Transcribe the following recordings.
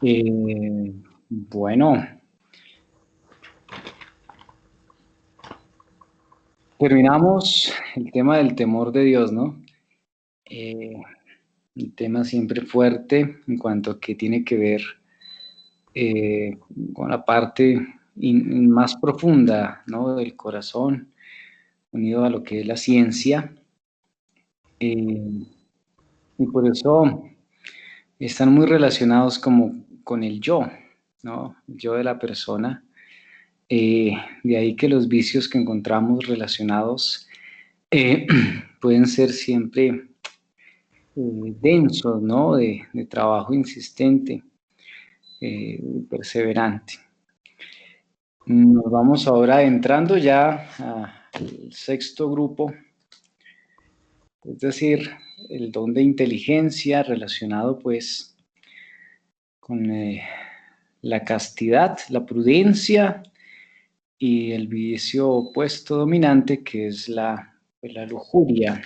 Eh, bueno, terminamos el tema del temor de Dios, ¿no? Eh, un tema siempre fuerte en cuanto a que tiene que ver eh, con la parte más profunda, ¿no? Del corazón, unido a lo que es la ciencia. Eh, y por eso están muy relacionados como con el yo, ¿no? El yo de la persona. De ahí que los vicios que encontramos relacionados eh, pueden ser siempre densos, ¿no? De trabajo insistente, perseverante. Nos vamos ahora entrando ya al sexto grupo, es decir, el don de inteligencia relacionado pues con la castidad, la prudencia y el vicio opuesto dominante que es la lujuria.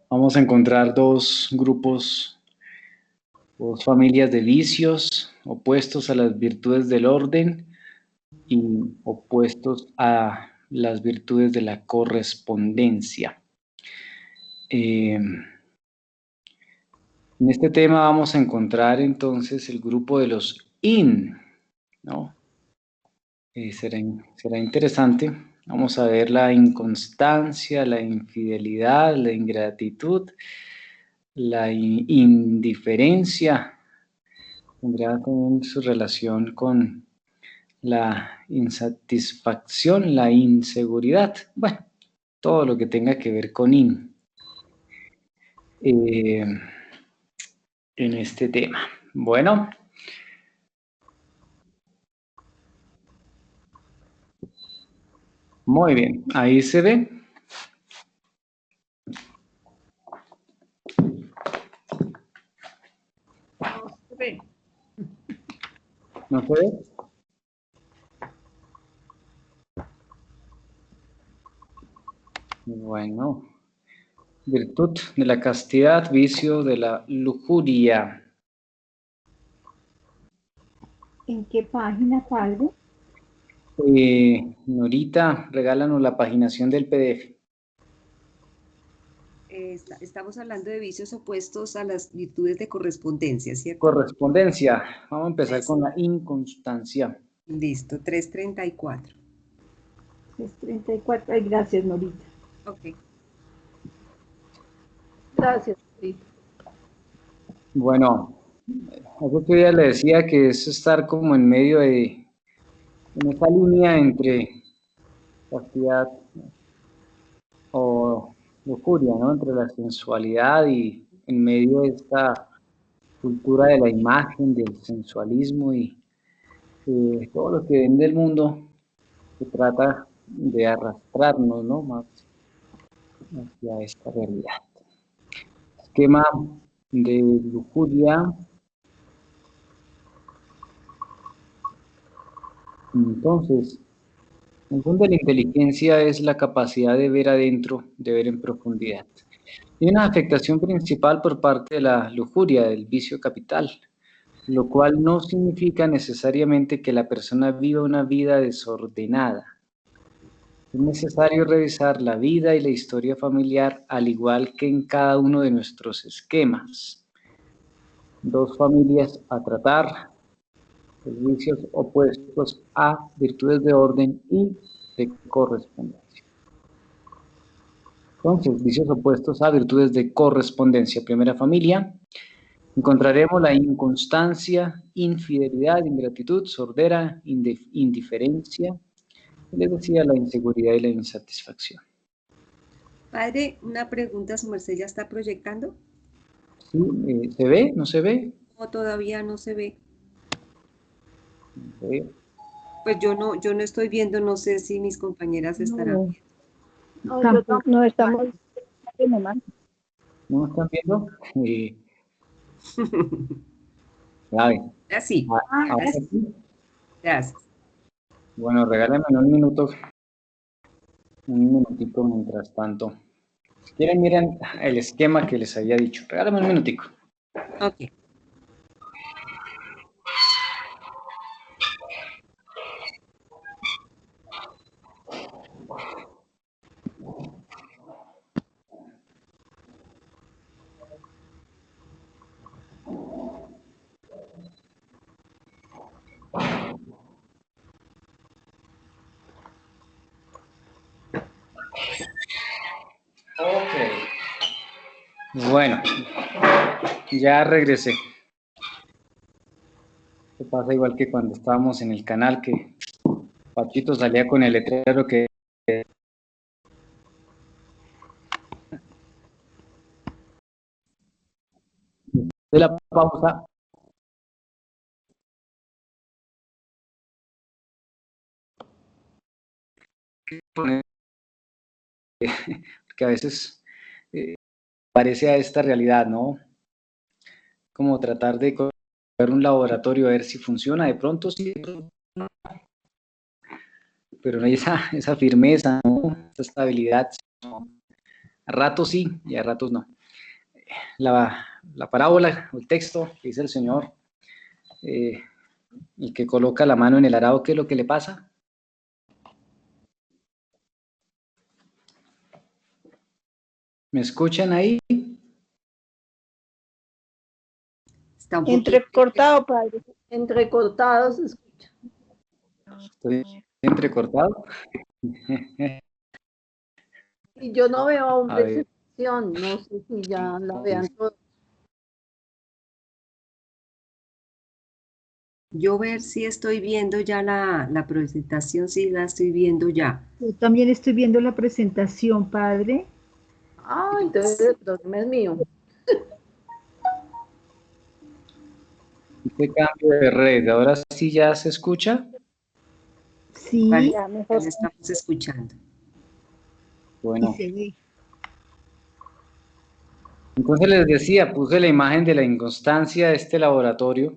Vamos a encontrar dos grupos, dos familias de vicios opuestos a las virtudes del orden y opuestos a las virtudes de la correspondencia. En este tema vamos a encontrar entonces el grupo de los IN, ¿no? Será interesante. Vamos a ver la inconstancia, la infidelidad, la ingratitud, la indiferencia. Tendrá también su relación con la insatisfacción, la inseguridad. Bueno, todo lo que tenga que ver con eh, en este tema. Bueno, muy bien. Ahí se ve. No se ve. ¿No se ve? Bueno, virtud de la castidad, vicio de la lujuria. ¿En qué página, padre? Norita, regálanos la paginación del PDF. Estamos hablando de vicios opuestos a las virtudes de correspondencia, ¿cierto? Correspondencia. Vamos a empezar Eso. con la inconstancia. Listo, 334. 634. Ay, gracias, Norita. Ok. Gracias, Norita. Bueno, hace que día le decía que es estar como en medio de, en esa línea entre castidad o lujuria, ¿no? Entre la sensualidad y en medio de esta cultura de la imagen, del sensualismo y todo lo que vende el mundo que trata de arrastrarnos, ¿no? Más hacia esta realidad. Esquema de lujuria. Entonces, el don de la inteligencia es la capacidad de ver adentro, de ver en profundidad. Y una afectación principal por parte de la lujuria, del vicio capital, lo cual no significa necesariamente que la persona viva una vida desordenada. Es necesario revisar la vida y la historia familiar al igual que en cada uno de nuestros esquemas. Dos familias a tratar, servicios opuestos a virtudes de orden y de correspondencia. Entonces, vicios opuestos a virtudes de correspondencia. Primera familia, encontraremos la inconstancia, infidelidad, ingratitud, sordera, indiferencia, y les decía la inseguridad y la insatisfacción. Padre, una pregunta, ¿su merced ya está proyectando? ¿Sí? ¿Se ve? ¿No se ve? No, todavía no se ve. No se ve. Pues yo no estoy viendo, no sé si mis compañeras estarán No, no estamos viendo más. ¿No me están viendo? Grave. Así. Ahora sí. Gracias. Bueno, regálame un minuto, un minutico mientras tanto. Si quieren, miren el esquema que les había dicho. Regálame un minutico. Ok. Bueno, ya regresé. Se pasa igual que cuando estábamos en el canal, que Pachito salía con el letrero que... De la pausa. Porque a veces parece a esta realidad, ¿no? Como tratar de ver un laboratorio a ver si funciona, de pronto sí, pero no hay esa firmeza, ¿no? Esa estabilidad, ¿no? A ratos sí y a ratos no. La parábola, el texto que dice el Señor, el que coloca la mano en el arado, ¿qué es lo que le pasa? ¿Me escuchan ahí? Está un poquito Entrecortado, padre. Entrecortado se escucha. Estoy entrecortado. Y yo no veo aún A ver, presentación, no sé si ya la vean todos. Yo ver si estoy viendo ya la presentación, sí la estoy viendo ya. Yo también estoy viendo la presentación, padre. Ah, entonces el problema es mío. este cambio de red, ahora sí ya se escucha. Sí, Vale, Ya ya mejor. la estamos escuchando. y Bueno, se ve. entonces les decía, puse la imagen de la inconstancia de este laboratorio.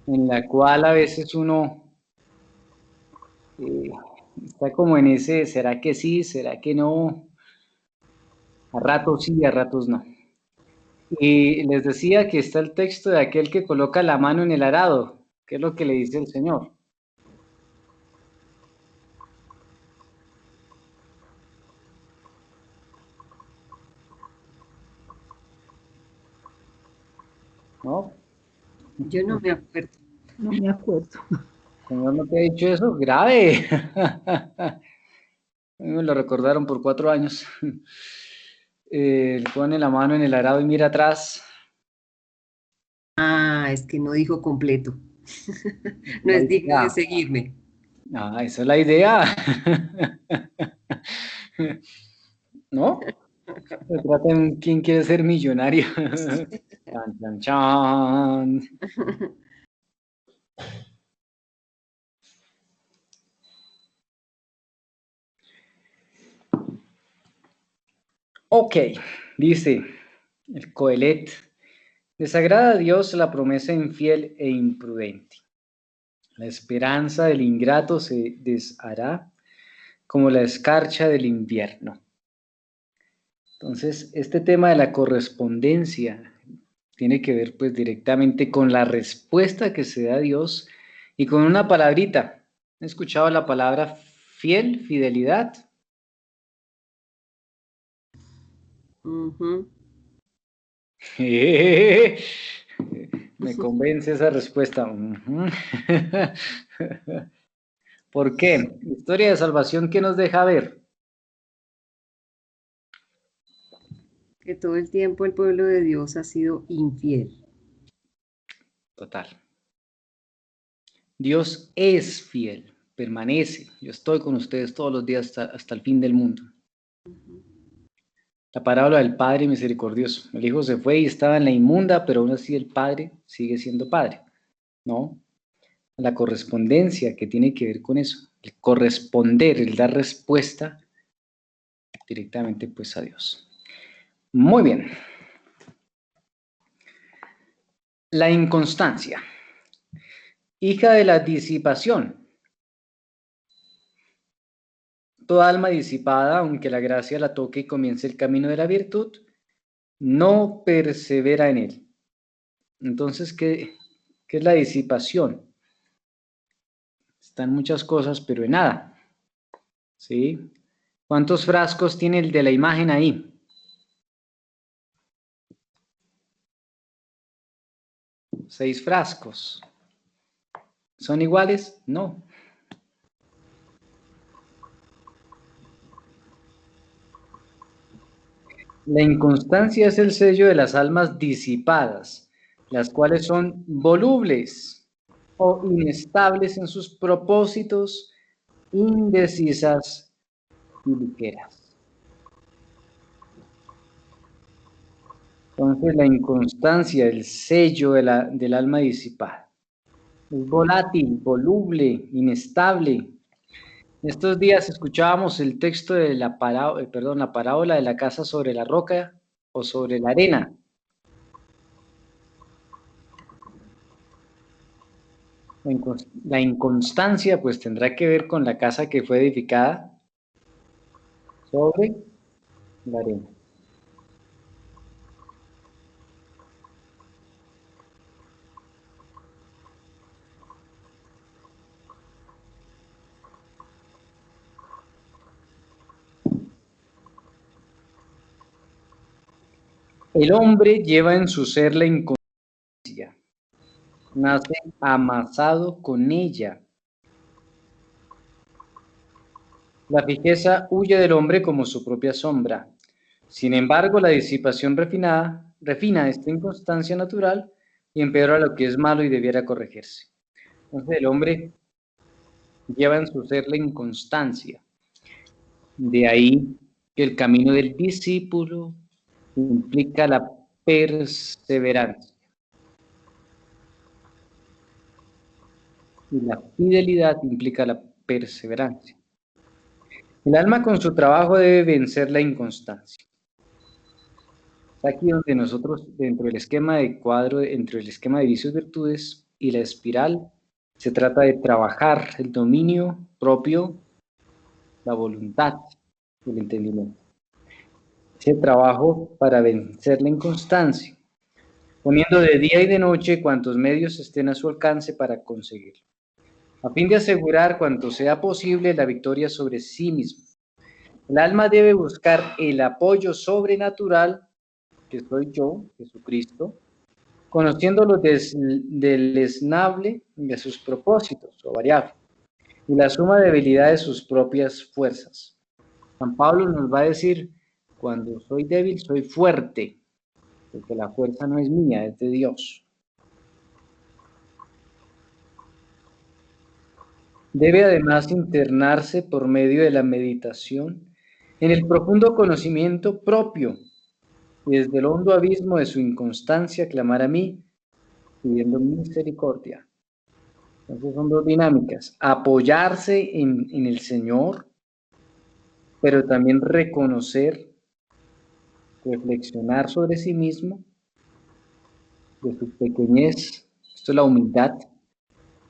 En la cual a veces uno está como en ese, ¿será que sí? ¿Será que no? A ratos sí, a ratos no. Y les decía que está el texto de aquel que coloca la mano en el arado, que es lo que le dice el Señor. ¿No? Yo no me acuerdo. No me acuerdo. El Señor no te ha dicho eso, grave. A mí me lo recordaron por 4 años. Pone la mano en el arado y mira atrás. Ah, es que no dijo completo. No La es digno de idea. seguirme. Ah, esa es la idea. ¿No? Se trata de quién quiere ser millonario. Chan, chan, chan. Ok, dice el Coelet. Desagrada a Dios la promesa infiel e imprudente. La esperanza del ingrato se deshará como la escarcha del invierno. Entonces, este tema de la correspondencia tiene que ver pues directamente con la respuesta que se da a Dios y con una palabrita. ¿Han escuchado la palabra fiel, fidelidad? Ujú. Me convence esa respuesta. Ujú. ¿Por qué? Historia de salvación, ¿qué nos deja ver? Que todo el tiempo el pueblo de Dios ha sido infiel. Total. Dios es fiel, permanece. Yo estoy con ustedes todos los días hasta el fin del mundo. La parábola del Padre misericordioso. El Hijo se fue y estaba en la inmunda, pero aún así el Padre sigue siendo Padre, ¿no? La correspondencia que tiene que ver con eso. El corresponder, el dar respuesta directamente pues a Dios. Muy bien. La inconstancia. Hija de la disipación. Toda alma disipada, aunque la gracia la toque y comience el camino de la virtud, no persevera en él. Entonces, ¿qué es la disipación? Están muchas cosas, pero en nada. ¿Sí? ¿Cuántos frascos tiene el de la imagen ahí? 6 frascos. ¿Son iguales? No. La inconstancia es el sello de las almas disipadas, las cuales son volubles o inestables en sus propósitos, indecisas y ligeras. Entonces la inconstancia, el sello del alma disipada. Es volátil, voluble, inestable. Estos días escuchábamos el texto de la parábola de la casa sobre la roca o sobre la arena. La inconstancia pues tendrá que ver con la casa que fue edificada sobre la arena. El hombre lleva en su ser la inconstancia, nace amasado con ella. La fijeza huye del hombre como su propia sombra. Sin embargo, la disipación refina esta inconstancia natural y empeora lo que es malo y debiera corregirse. Entonces el hombre lleva en su ser la inconstancia. De ahí que el camino del discípulo implica la perseverancia. Y la fidelidad implica la perseverancia. El alma con su trabajo debe vencer la inconstancia. Es aquí donde nosotros, dentro del esquema de cuadro, entre el esquema de vicios, virtudes y la espiral, se trata de trabajar el dominio propio, la voluntad, el entendimiento. Ese trabajo para vencer la inconstancia, poniendo de día y de noche cuantos medios estén a su alcance para conseguirlo, a fin de asegurar cuanto sea posible la victoria sobre sí mismo. El alma debe buscar el apoyo sobrenatural, que soy yo, Jesucristo, conociendo lo deleznable de sus propósitos, o variable, y la suma debilidad de sus propias fuerzas. San Pablo nos va a decir, cuando soy débil, soy fuerte, porque la fuerza no es mía, es de Dios. Debe además internarse por medio de la meditación en el profundo conocimiento propio y desde el hondo abismo de su inconstancia clamar a mí, pidiendo misericordia. Entonces son dos dinámicas, apoyarse en el Señor, pero también reconocer, reflexionar sobre sí mismo, de su pequeñez, esto es la humildad,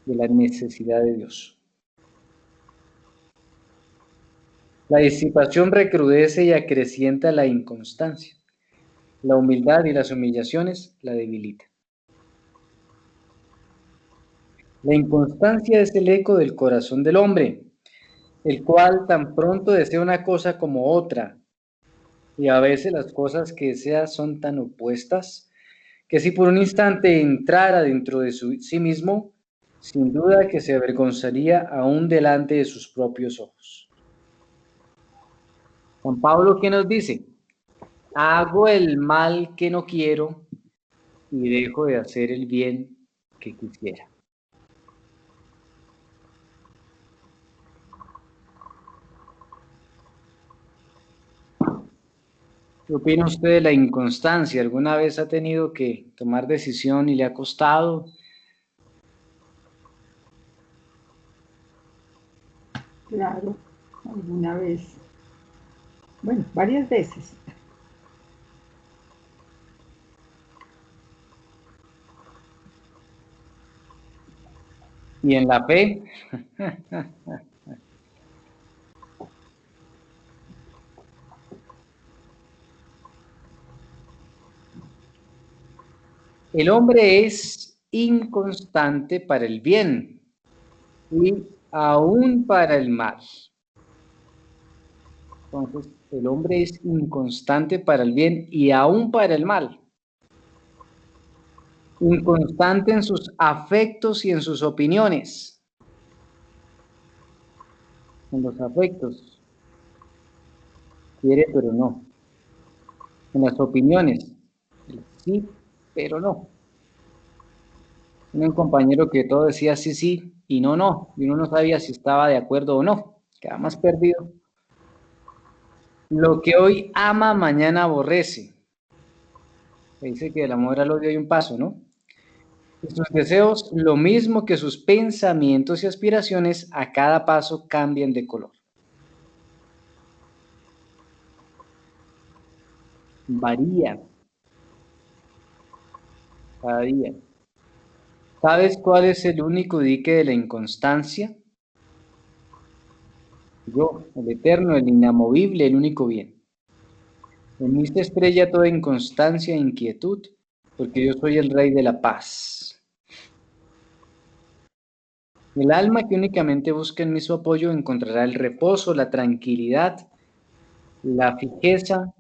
de la necesidad de Dios. La disipación recrudece y acrecienta la inconstancia. La humildad y las humillaciones la debilitan. La inconstancia es el eco del corazón del hombre, el cual tan pronto desea una cosa como otra, y a veces las cosas que desea son tan opuestas, que si por un instante entrara dentro de sí mismo, sin duda que se avergonzaría aún delante de sus propios ojos. Juan Pablo, ¿qué nos dice? Hago el mal que no quiero y dejo de hacer el bien que quisiera. ¿Qué opina usted de la inconstancia? ¿Alguna vez ha tenido que tomar decisión y le ha costado? Claro, alguna vez. Bueno, varias veces. ¿Y en la fe? El hombre es inconstante para el bien y aún para el mal. Entonces, el hombre es inconstante para el bien y aún para el mal. Inconstante en sus afectos y en sus opiniones. En los afectos. Quiere, pero no. en las opiniones, el sí, pero no. Un compañero que todo decía sí, sí y no, no, y uno no sabía si estaba de acuerdo o no, quedaba más perdido. Lo que hoy ama, mañana aborrece. Se dice que del amor al odio hay un paso, ¿no? Y sus deseos, lo mismo que sus pensamientos y aspiraciones, a cada paso cambian de color. Varía cada día. ¿Sabes cuál es el único dique de la inconstancia? Yo, el eterno, el inamovible, el único bien. En mí se estrella toda inconstancia e inquietud, porque yo soy el rey de la paz. El alma que únicamente busca en mí su apoyo encontrará el reposo, la tranquilidad, la fijeza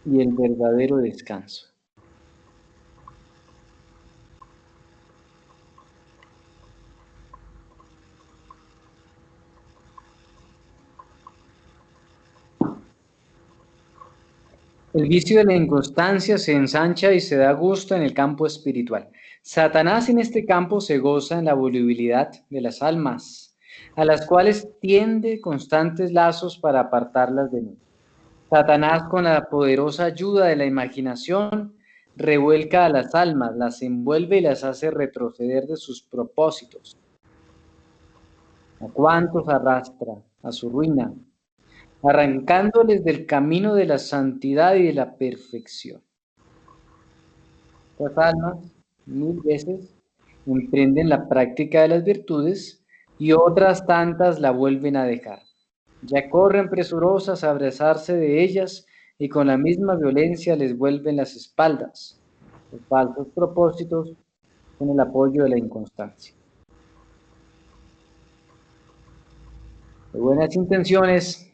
y el verdadero descanso. El vicio de la inconstancia se ensancha y se da gusto en el campo espiritual. Satanás en este campo se goza en la volubilidad de las almas, a las cuales tiende constantes lazos para apartarlas de mí. Satanás, con la poderosa ayuda de la imaginación, revuelca a las almas, las envuelve y las hace retroceder de sus propósitos. ¿A cuántos arrastra a su ruina, arrancándoles del camino de la santidad y de la perfección? Estas almas, 1000 veces, emprenden la práctica de las virtudes y otras tantas la vuelven a dejar. Ya corren presurosas a abrazarse de ellas y con la misma violencia les vuelven las espaldas. Los falsos propósitos con el apoyo de la inconstancia. De buenas intenciones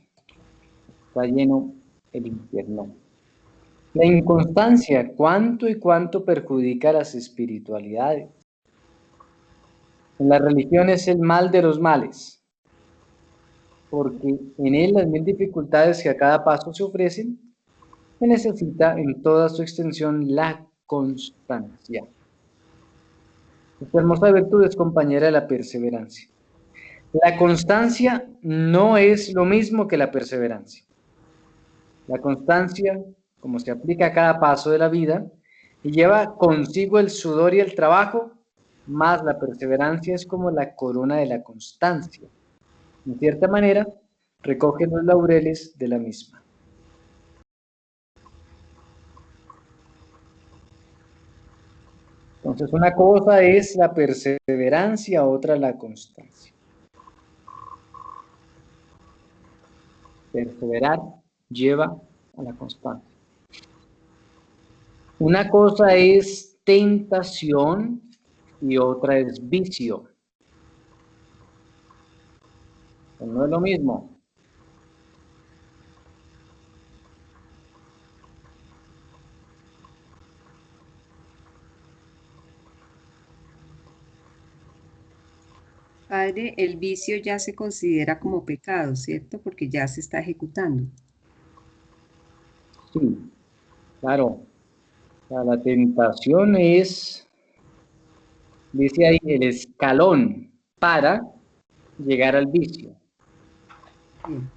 está lleno el infierno. La inconstancia, cuánto y cuánto perjudica las espiritualidades. En la religión es el mal de los males, porque en él las 1000 dificultades que a cada paso se ofrecen, se necesita en toda su extensión la constancia. Esta hermosa virtud es compañera de la perseverancia. La constancia no es lo mismo que la perseverancia. La constancia, como se aplica a cada paso de la vida, y lleva consigo el sudor y el trabajo, más la perseverancia es como la corona de la constancia. En cierta manera, recoge los laureles de la misma. Entonces, una cosa es la perseverancia, otra la constancia. Perseverar lleva a la constancia. Una cosa es tentación y otra es vicio. Pues no es lo mismo. Padre, el vicio ya se considera como pecado, ¿cierto? Porque ya se está ejecutando. Sí, claro. O sea, la tentación es, dice ahí, el escalón para llegar al vicio. Bien.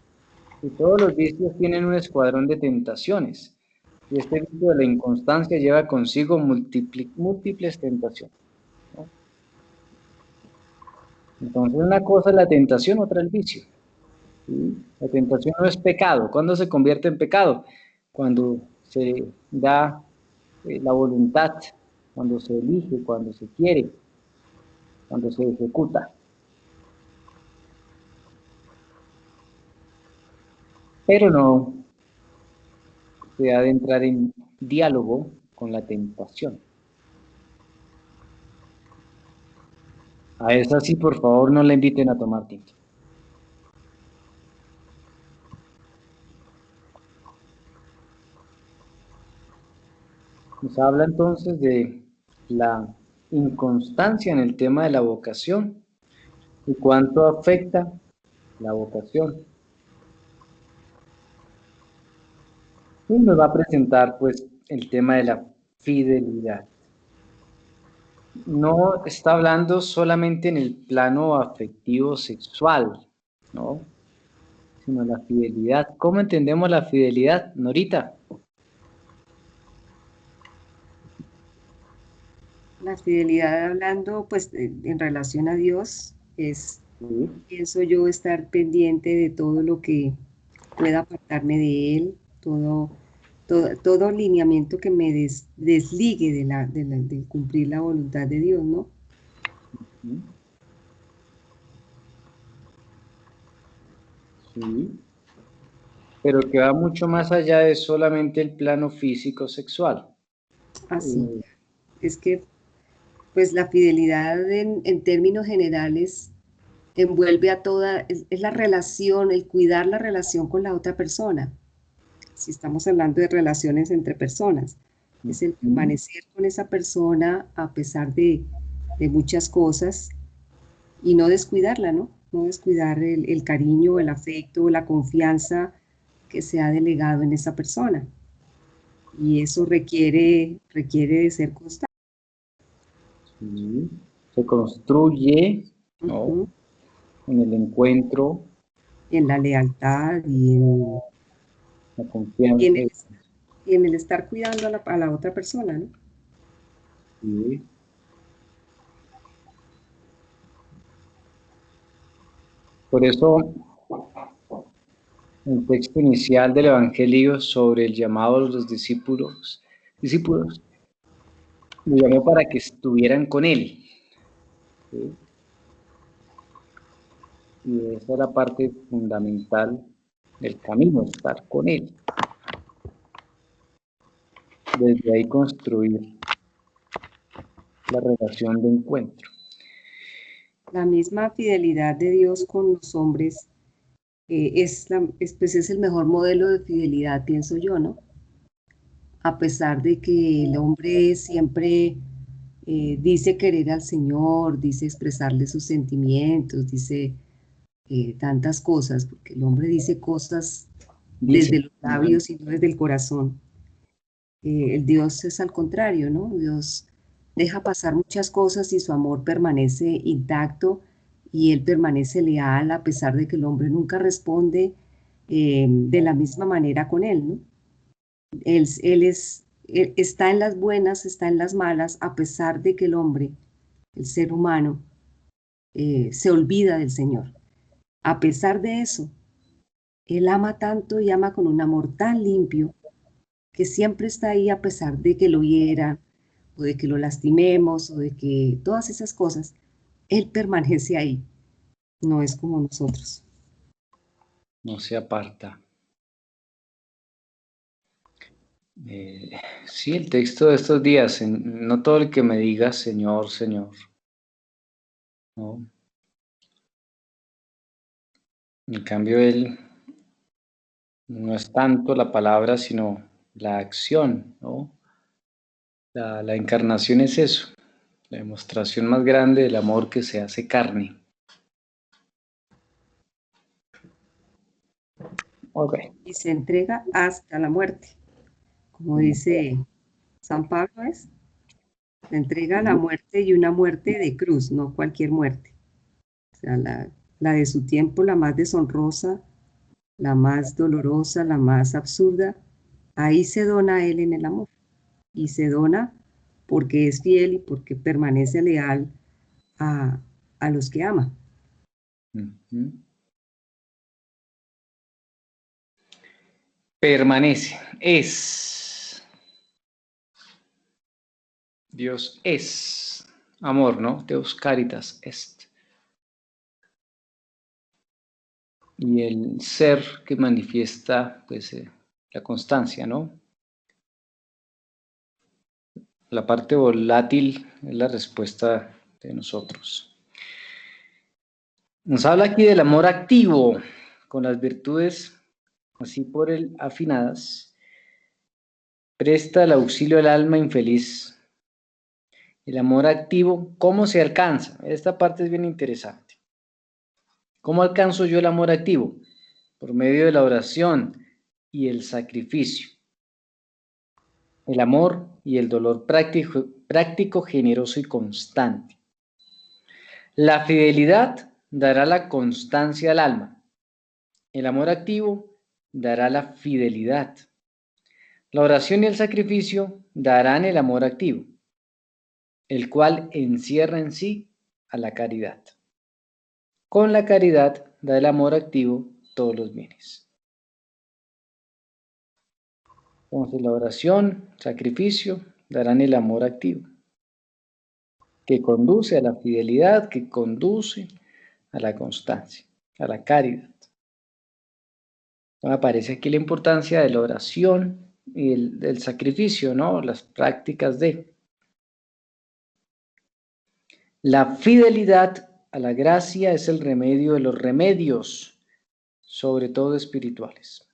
Y todos los vicios tienen un escuadrón de tentaciones. Y este vicio de la inconstancia lleva consigo múltiples tentaciones, ¿no? Entonces, una cosa es la tentación, otra el vicio. ¿Sí? La tentación no es pecado. ¿Cuándo se convierte en pecado? Cuando se da la voluntad, cuando se elige, cuando se quiere, cuando se ejecuta. Pero no se ha de entrar en diálogo con la tentación. A esa sí, por favor, no la inviten a tomar tinto. Nos habla entonces de la inconstancia en el tema de la vocación y cuánto afecta la vocación. Y nos va a presentar pues el tema de la fidelidad. No está hablando solamente en el plano afectivo sexual, ¿no? Sino la fidelidad. ¿Cómo entendemos la fidelidad, Norita? La fidelidad hablando, pues, en relación a Dios, es, Sí. pienso yo, estar pendiente de todo lo que pueda apartarme de Él, todo lineamiento que me desligue de cumplir la voluntad de Dios, ¿no? Sí. Pero que va mucho más allá de solamente el plano físico sexual. Así, es que, pues, la fidelidad en términos generales envuelve a toda, es la relación, el cuidar la relación con la otra persona. Si estamos hablando de relaciones entre personas, es el permanecer con esa persona a pesar de muchas cosas y no descuidarla, ¿no? No descuidar el cariño, el afecto, la confianza que se ha delegado en esa persona. Y eso requiere de ser constante. Sí. Se construye, ¿no? Ujú. En el encuentro, En la lealtad y en, la y confianza. y en el estar cuidando a la otra persona, ¿no? Sí. Por eso, el texto inicial del Evangelio sobre el llamado a los discípulos, lo llamó para que estuvieran con él. ¿Sí? Y esa es la parte fundamental del camino, estar con él. Desde ahí construir la relación de encuentro. La misma fidelidad de Dios con los hombres pues es el mejor modelo de fidelidad, pienso yo, ¿no? A pesar de que el hombre siempre dice querer al Señor, dice expresarle sus sentimientos, dice tantas cosas, porque el hombre dice cosas Dice, desde los labios y no desde el corazón. El Dios es al contrario, ¿no? Dios deja pasar muchas cosas y su amor permanece intacto y Él permanece leal a pesar de que el hombre nunca responde de la misma manera con Él, ¿no? Él está en las buenas, está en las malas, a pesar de que el hombre, el ser humano, se olvida del Señor. A pesar de eso, Él ama tanto y ama con un amor tan limpio que siempre está ahí a pesar de que lo hieran o de que lo lastimemos o de que todas esas cosas, Él permanece ahí, no es como nosotros. no se aparta. Sí, el texto de estos días, no todo el que me diga Señor, Señor, ¿no? En cambio, Él no es tanto la palabra, sino la acción, ¿no? La encarnación es eso, la demostración más grande del amor que se hace carne. Ok. Y se entrega hasta la muerte, como dice San Pablo, se entrega a la muerte y una muerte de cruz, no cualquier muerte. O sea, la de su tiempo, la más deshonrosa, la más dolorosa, la más absurda, ahí se dona Él en el amor. Y se dona porque es fiel y porque permanece leal a, a los que ama. Ujú. Permanece, es. Dios es amor, ¿no? Deus caritas est. Y el ser que manifiesta, pues, la constancia, ¿no? La parte volátil es la respuesta de nosotros. Nos habla aquí del amor activo, con las virtudes así por él afinadas. Presta el auxilio al alma infeliz. El amor activo, ¿cómo se alcanza? Esta parte es bien interesante. ¿Cómo alcanzo yo el amor activo? Por medio de la oración y el sacrificio. el amor y el dolor práctico, generoso y constante. La fidelidad dará la constancia al alma. El amor activo dará la fidelidad. La oración y el sacrificio darán el amor activo, el cual encierra en sí a la caridad. Con la caridad da el amor activo todos los bienes. Entonces la oración, sacrificio, darán el amor activo, que conduce a la fidelidad, que conduce a la constancia, a la caridad. Aparece aquí la importancia de la oración y del sacrificio, ¿no? Las prácticas de. La fidelidad a la gracia es el remedio de los remedios, sobre todo espirituales.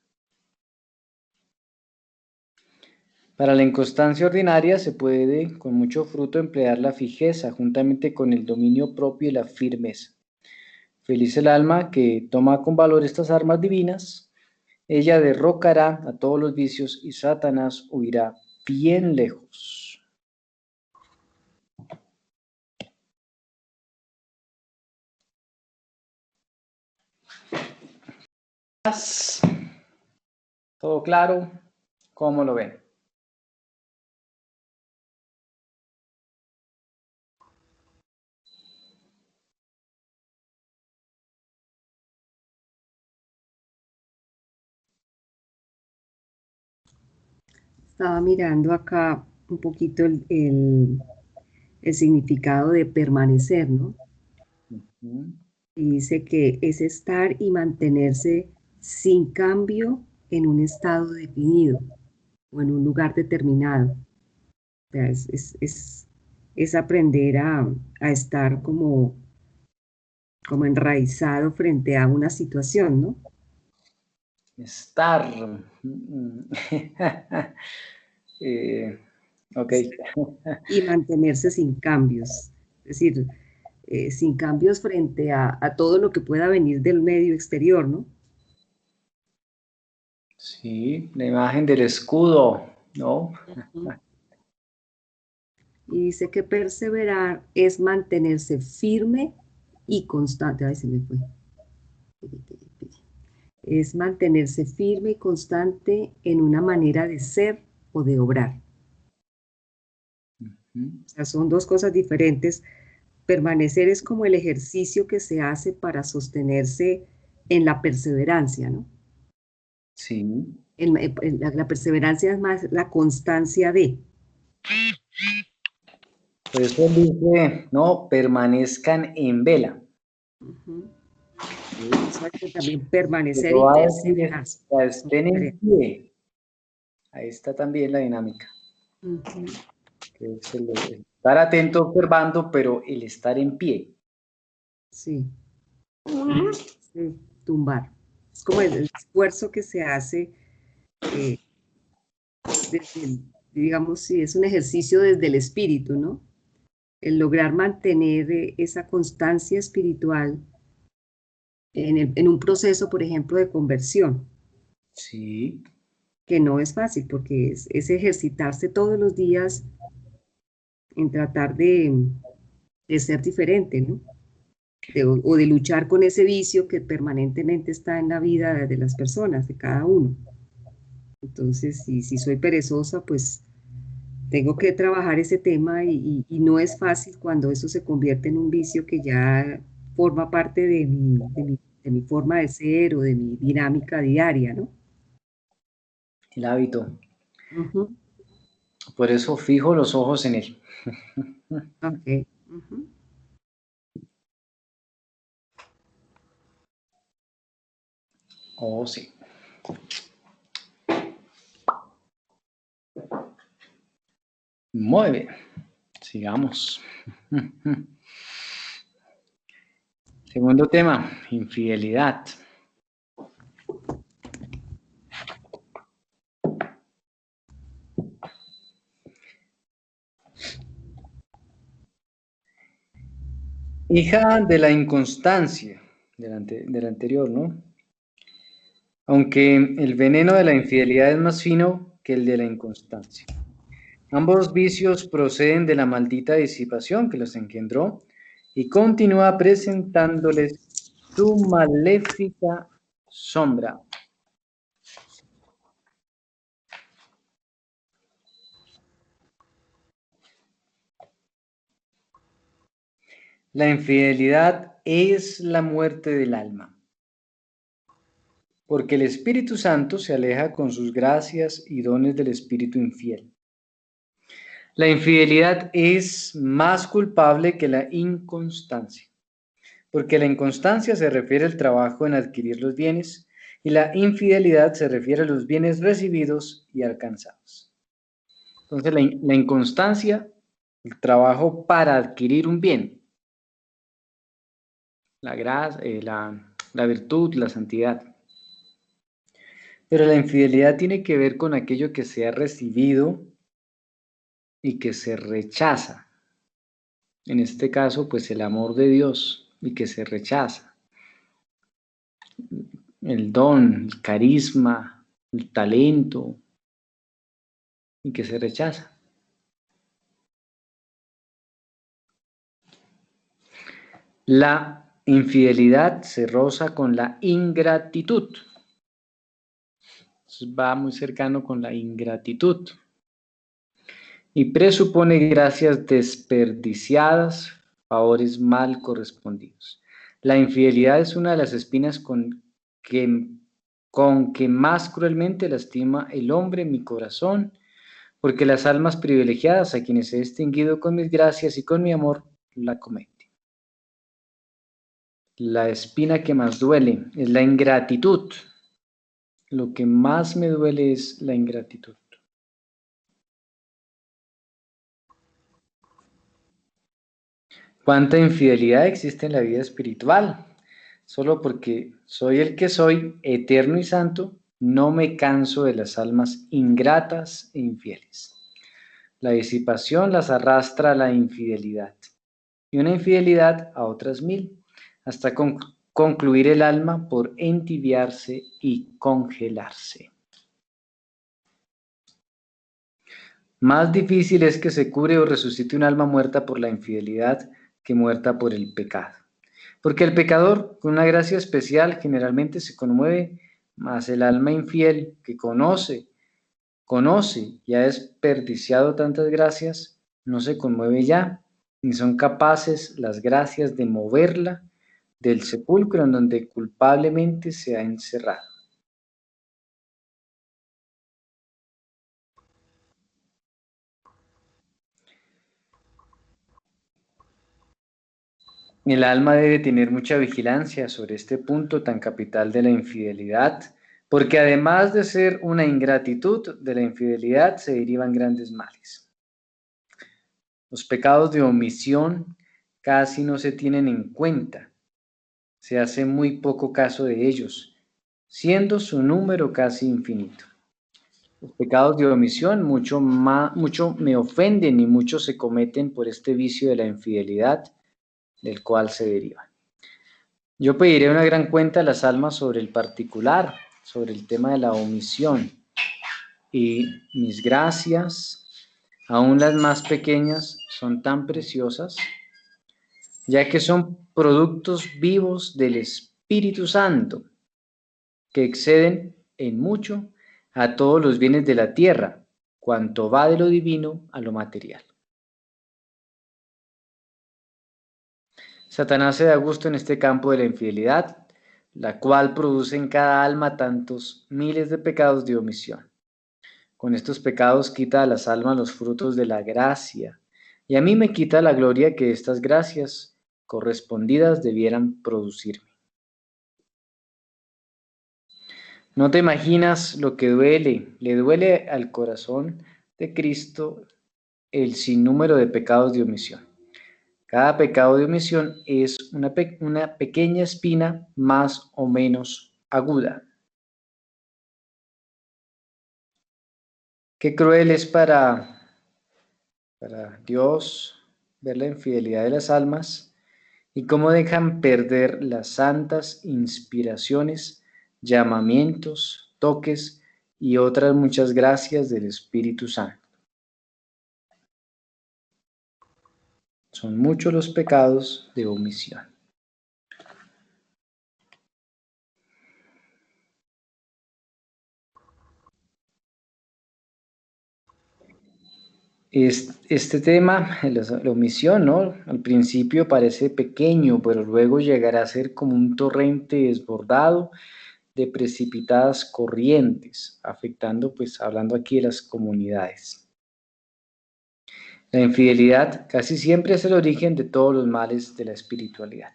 Para la inconstancia ordinaria se puede, con mucho fruto, emplear la fijeza, juntamente con el dominio propio y la firmeza. Feliz el alma que toma con valor estas armas divinas. Ella derrocará a todos los vicios y Satanás huirá bien lejos. ¿Todo claro? ¿Cómo lo ven? Estaba mirando acá un poquito el significado de permanecer, ¿no? Y dice que es estar y mantenerse sin cambio en un estado definido o en un lugar determinado. O sea, es aprender a estar como enraizado frente a una situación, ¿no? Estar. Ok. Y mantenerse sin cambios. Es decir, sin cambios frente a todo lo que pueda venir del medio exterior, ¿no? Sí, la imagen del escudo, ¿no? Y dice que perseverar es mantenerse firme y constante. Ay, se me fue. Es mantenerse firme y constante en una manera de ser o de obrar. O sea, son dos cosas diferentes. Permanecer es como el ejercicio que se hace para sostenerse en la perseverancia, ¿no? Sí. La perseverancia es más la constancia de. Por eso dice, no, permanezcan en vela. Exacto, también permanecer Lo y va a decir perseverar. es, o sea, estén en pie. Ahí está también la dinámica. Que es el estar atento observando, pero el estar en pie. Sí. Sí, tumbar. Es como el esfuerzo que se hace, digamos, sí, es un ejercicio desde el espíritu, ¿no? El lograr mantener esa constancia espiritual en un proceso, por ejemplo, de conversión, Sí. que no es fácil porque es ejercitarse todos los días en tratar de ser diferente, ¿no? O de luchar con ese vicio que permanentemente está en la vida de las personas, de cada uno. Entonces, si soy perezosa, pues tengo que trabajar ese tema y no es fácil cuando eso se convierte en un vicio que ya forma parte de mi forma de ser o de mi dinámica diaria, ¿no? El hábito. Ujú. Por eso fijo los ojos en él. Ok. Ujú. Oh, sí. Muy bien. Sigamos. Segundo tema, infidelidad. Hija de la inconstancia, del anterior, ¿no? Aunque el veneno de la infidelidad es más fino que el de la inconstancia. Ambos vicios proceden de la maldita disipación que los engendró y continúa presentándoles su maléfica sombra. La infidelidad es la muerte del alma, porque el Espíritu Santo se aleja con sus gracias y dones del espíritu infiel. La infidelidad es más culpable que la inconstancia, porque la inconstancia se refiere al trabajo en adquirir los bienes y la infidelidad se refiere a los bienes recibidos y alcanzados. Entonces la inconstancia, el trabajo para adquirir un bien, la gracia, la virtud, la santidad. Pero la infidelidad tiene que ver con aquello que se ha recibido y que se rechaza. En este caso, pues el amor de Dios y que se rechaza. El don, el carisma, el talento y que se rechaza. La infidelidad se roza con la ingratitud. Va muy cercano con la ingratitud y presupone gracias desperdiciadas, favores mal correspondidos. La infidelidad es una de las espinas con que más cruelmente lastima el hombre en mi corazón, porque las almas privilegiadas a quienes he distinguido con mis gracias y con mi amor la cometen. La espina que más duele es la ingratitud. Lo que más me duele es la ingratitud. ¿Cuánta infidelidad existe en la vida espiritual? Solo porque soy el que soy, eterno y santo, no me canso de las almas ingratas e infieles. La disipación las arrastra a la infidelidad, y una infidelidad a otras 1000, hasta concluir el alma por entibiarse y congelarse. Más difícil es que se cure o resucite un alma muerta por la infidelidad que muerta por el pecado. Porque el pecador, con una gracia especial, generalmente se conmueve, mas el alma infiel que conoce y ha desperdiciado tantas gracias, no se conmueve ya, ni son capaces las gracias de moverla del sepulcro en donde culpablemente se ha encerrado. El alma debe tener mucha vigilancia sobre este punto tan capital de la infidelidad, porque además de ser una ingratitud, de la infidelidad se derivan grandes males. Los pecados de omisión casi no se tienen en cuenta, se hace muy poco caso de ellos, siendo su número casi infinito. Los pecados de omisión mucho me ofenden y muchos se cometen por este vicio de la infidelidad, del cual se derivan. Yo pediré una gran cuenta a las almas sobre el particular, sobre el tema de la omisión, y mis gracias, aún las más pequeñas, son tan preciosas, ya que son productos vivos del Espíritu Santo, que exceden en mucho a todos los bienes de la tierra, cuanto va de lo divino a lo material. Satanás se da gusto en este campo de la infidelidad, la cual produce en cada alma tantos miles de pecados de omisión. Con estos pecados quita a las almas los frutos de la gracia, y a mí me quita la gloria que estas gracias correspondidas debieran producirme. No te imaginas lo que le duele al corazón de Cristo el sinnúmero de pecados de omisión. Cada pecado de omisión es una pequeña espina más o menos aguda. Qué cruel es para Dios ver la infidelidad de las almas y cómo dejan perder las santas inspiraciones, llamamientos, toques y otras muchas gracias del Espíritu Santo. Son muchos los pecados de omisión. Este tema, la omisión, ¿no? Al principio parece pequeño, pero luego llegará a ser como un torrente desbordado de precipitadas corrientes, afectando, pues, hablando aquí de las comunidades. La infidelidad casi siempre es el origen de todos los males de la espiritualidad.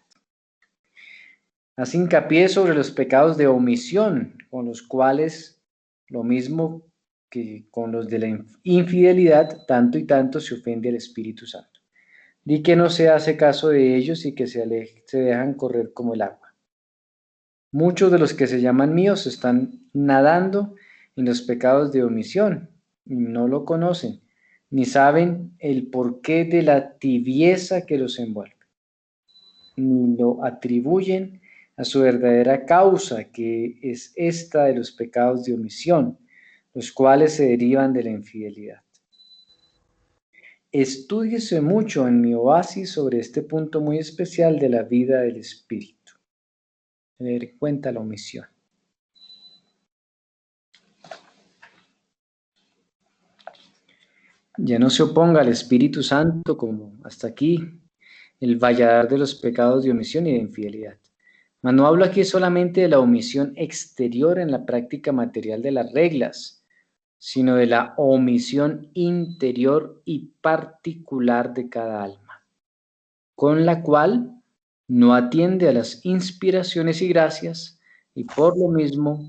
Hace hincapié sobre los pecados de omisión, con los cuales, lo mismo que con los de la infidelidad, tanto y tanto se ofende al Espíritu Santo. Di que no se hace caso de ellos y que se dejan correr como el agua. Muchos de los que se llaman míos están nadando en los pecados de omisión, y no lo conocen, ni saben el porqué de la tibieza que los envuelve, ni lo atribuyen a su verdadera causa, que es esta de los pecados de omisión, los cuales se derivan de la infidelidad. Estúdiese mucho en mi oasis sobre este punto muy especial de la vida del espíritu. Tener en cuenta la omisión. Ya no se oponga al Espíritu Santo como hasta aquí el valladar de los pecados de omisión y de infidelidad. Mas no hablo aquí solamente de la omisión exterior en la práctica material de las reglas, sino de la omisión interior y particular de cada alma, con la cual no atiende a las inspiraciones y gracias y por lo mismo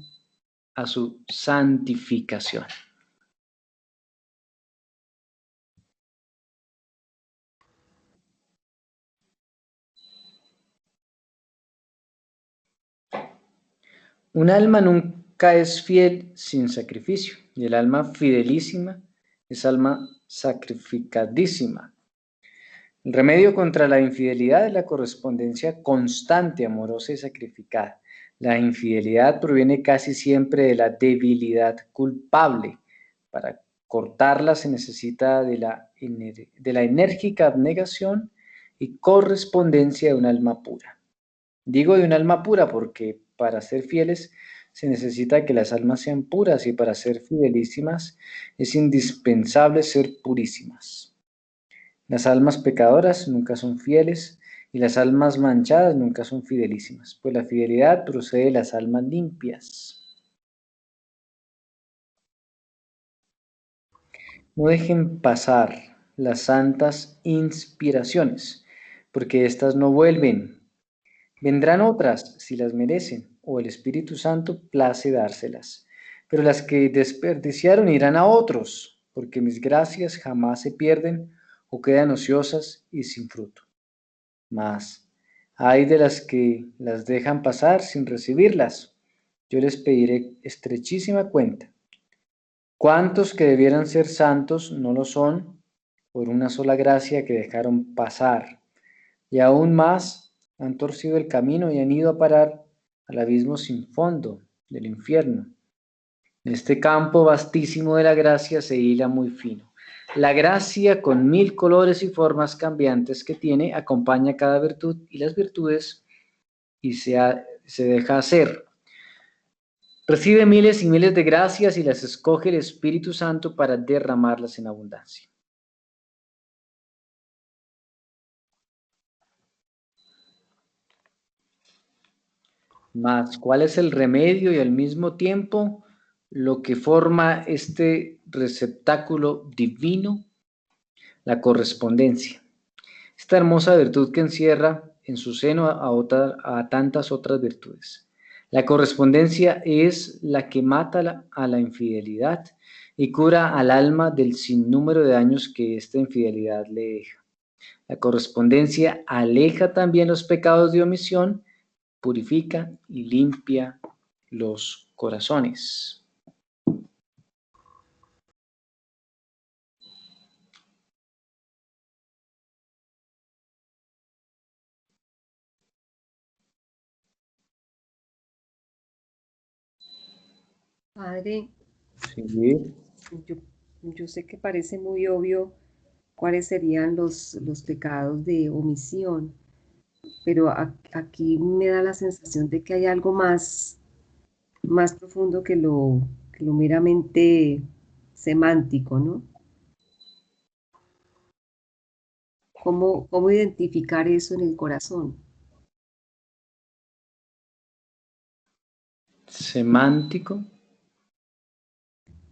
a su santificación. Un alma nunca es fiel sin sacrificio, y el alma fidelísima es alma sacrificadísima. El remedio contra la infidelidad es la correspondencia constante, amorosa y sacrificada. La infidelidad proviene casi siempre de la debilidad culpable. Para cortarla se necesita de la enérgica abnegación y correspondencia de un alma pura. Digo de un alma pura porque para ser fieles se necesita que las almas sean puras y para ser fidelísimas es indispensable ser purísimas. Las almas pecadoras nunca son fieles y las almas manchadas nunca son fidelísimas, pues la fidelidad procede de las almas limpias. No dejen pasar las santas inspiraciones, porque éstas no vuelven. Vendrán otras si las merecen, o el Espíritu Santo place dárselas. Pero las que desperdiciaron irán a otros, porque mis gracias jamás se pierden o quedan ociosas y sin fruto. Mas hay de las que las dejan pasar sin recibirlas. Yo les pediré estrechísima cuenta. ¿Cuántos que debieran ser santos no lo son por una sola gracia que dejaron pasar? Y aún más han torcido el camino y han ido a parar al abismo sin fondo del infierno. En este campo vastísimo de la gracia se hila muy fino. La gracia, con 1000 colores y formas cambiantes que tiene, acompaña cada virtud y las virtudes y se deja hacer. Recibe miles y miles de gracias y las escoge el Espíritu Santo para derramarlas en abundancia. Mas, ¿cuál es el remedio y al mismo tiempo lo que forma este receptáculo divino? La correspondencia. Esta hermosa virtud que encierra en su seno a tantas otras virtudes. La correspondencia es la que mata a la infidelidad y cura al alma del sinnúmero de daños que esta infidelidad le deja. La correspondencia aleja también los pecados de omisión, purifica y limpia los corazones. Padre, Sí. yo, yo sé que parece muy obvio, cuáles serían los pecados de omisión, pero aquí me da la sensación de que hay algo más profundo que lo meramente semántico, ¿no? ¿Cómo identificar eso en el corazón? Semántico.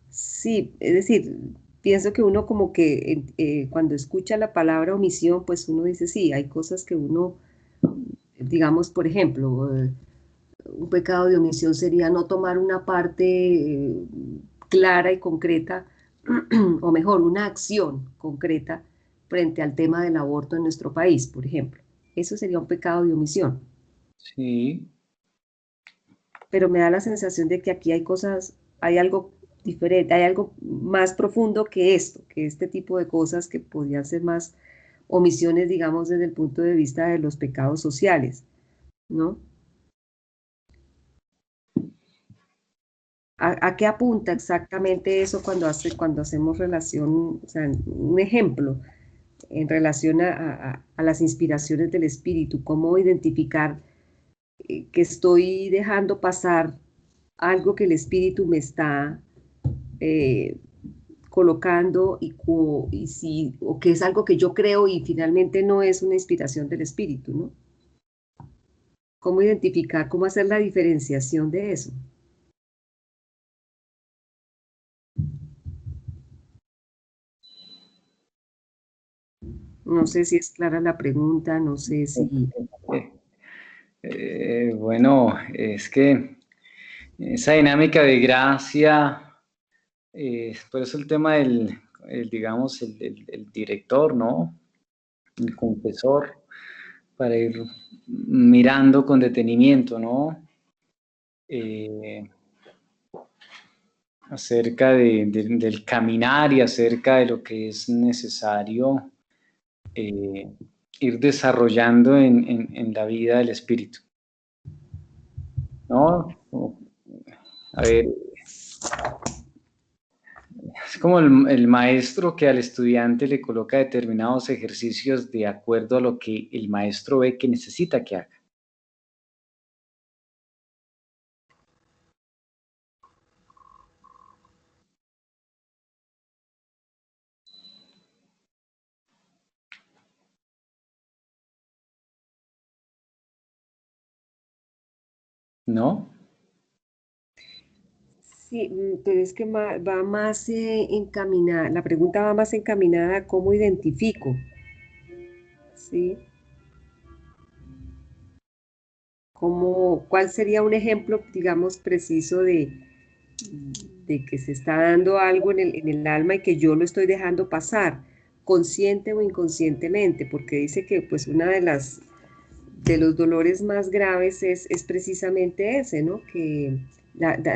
Sí, es decir, pienso que uno como que cuando escucha la palabra omisión, pues uno dice, sí, hay cosas que uno, digamos, por ejemplo, un pecado de omisión sería no tomar una parte clara y concreta, o mejor, una acción concreta frente al tema del aborto en nuestro país, por ejemplo. Eso sería un pecado de omisión. Sí. Pero me da la sensación de que aquí hay cosas, hay algo diferente, hay algo más profundo que esto, que este tipo de cosas que podrían ser más omisiones, digamos, desde el punto de vista de los pecados sociales, ¿no? ¿A qué apunta exactamente eso cuando hacemos relación, o sea, un ejemplo en relación a las inspiraciones del espíritu? ¿Cómo identificar que estoy dejando pasar algo que el espíritu me está eh, colocando o que es algo que yo creo y finalmente no es una inspiración del espíritu, ¿no? ¿Cómo identificar, cómo hacer la diferenciación de eso? No sé si es clara la pregunta, no sé si... Bueno, es que esa dinámica de gracia, por eso el tema digamos, el director, ¿no? El confesor, para ir mirando con detenimiento, ¿no? Eh, acerca del caminar y acerca de lo que es necesario eh, ir desarrollando en la vida del espíritu, ¿no? A ver, es como el maestro que al estudiante le coloca determinados ejercicios de acuerdo a lo que el maestro ve que necesita que haga, ¿no? Sí, pero es que va más encaminada, la pregunta va más encaminada a cómo identifico, ¿sí? ¿Cuál sería un ejemplo, digamos, preciso de que se está dando algo en el alma y que yo lo estoy dejando pasar, consciente o inconscientemente? Porque dice que pues una de los dolores más graves es precisamente ese, ¿no? Que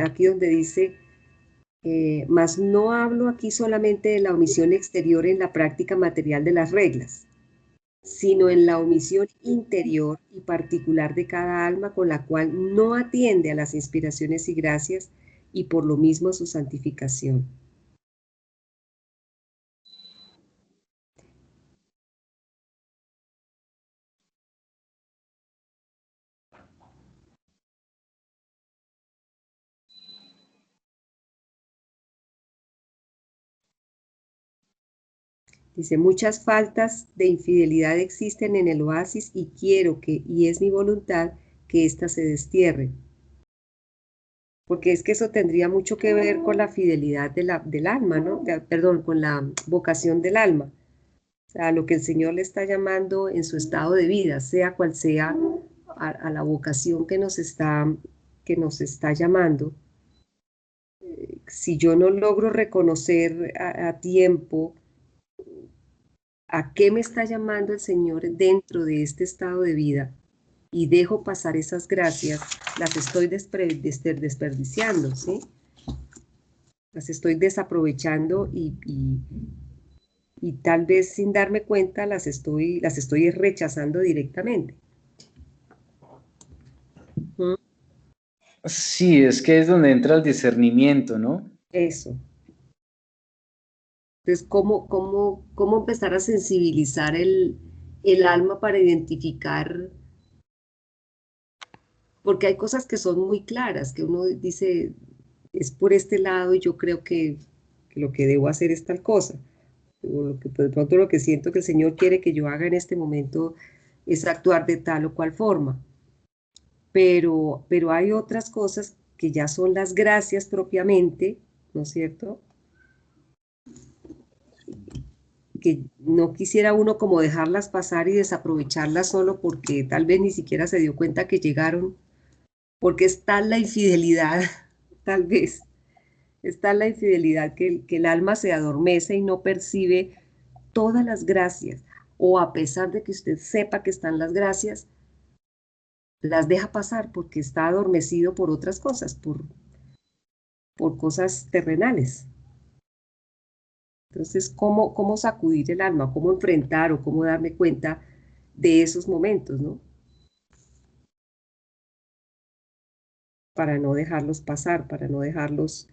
aquí donde dice, mas no hablo aquí solamente de la omisión exterior en la práctica material de las reglas, sino en la omisión interior y particular de cada alma con la cual no atiende a las inspiraciones y gracias y por lo mismo a su santificación. Dice, muchas faltas de infidelidad existen en el oasis y y es mi voluntad, que ésta se destierre. Porque es que eso tendría mucho que ver con la fidelidad del alma, ¿no? Perdón, con la vocación del alma. O sea, lo que el Señor le está llamando en su estado de vida, sea cual sea a la vocación que nos está llamando. Si yo no logro reconocer a tiempo a qué me está llamando el Señor dentro de este estado de vida y dejo pasar esas gracias, las estoy desperdiciando, ¿sí? Las estoy desaprovechando y tal vez sin darme cuenta las estoy rechazando directamente. ¿Mm? Sí, es que es donde entra el discernimiento, ¿no? Eso. Entonces, ¿cómo empezar a sensibilizar el alma para identificar? Porque hay cosas que son muy claras, que uno dice, es por este lado y yo creo que lo que debo hacer es tal cosa. O lo que, de pronto lo que siento que el Señor quiere que yo haga en este momento es actuar de tal o cual forma. Pero hay otras cosas que ya son las gracias propiamente, ¿no es cierto? Que no quisiera uno como dejarlas pasar y desaprovecharlas solo porque tal vez ni siquiera se dio cuenta que llegaron, porque está la infidelidad, tal vez, está la infidelidad que el alma se adormece y no percibe todas las gracias, o a pesar de que usted sepa que están las gracias, las deja pasar porque está adormecido por otras cosas, por cosas terrenales. Entonces, ¿cómo sacudir el alma? ¿Cómo enfrentar o cómo darme cuenta de esos momentos, ¿no? Para no dejarlos pasar, para no dejarlos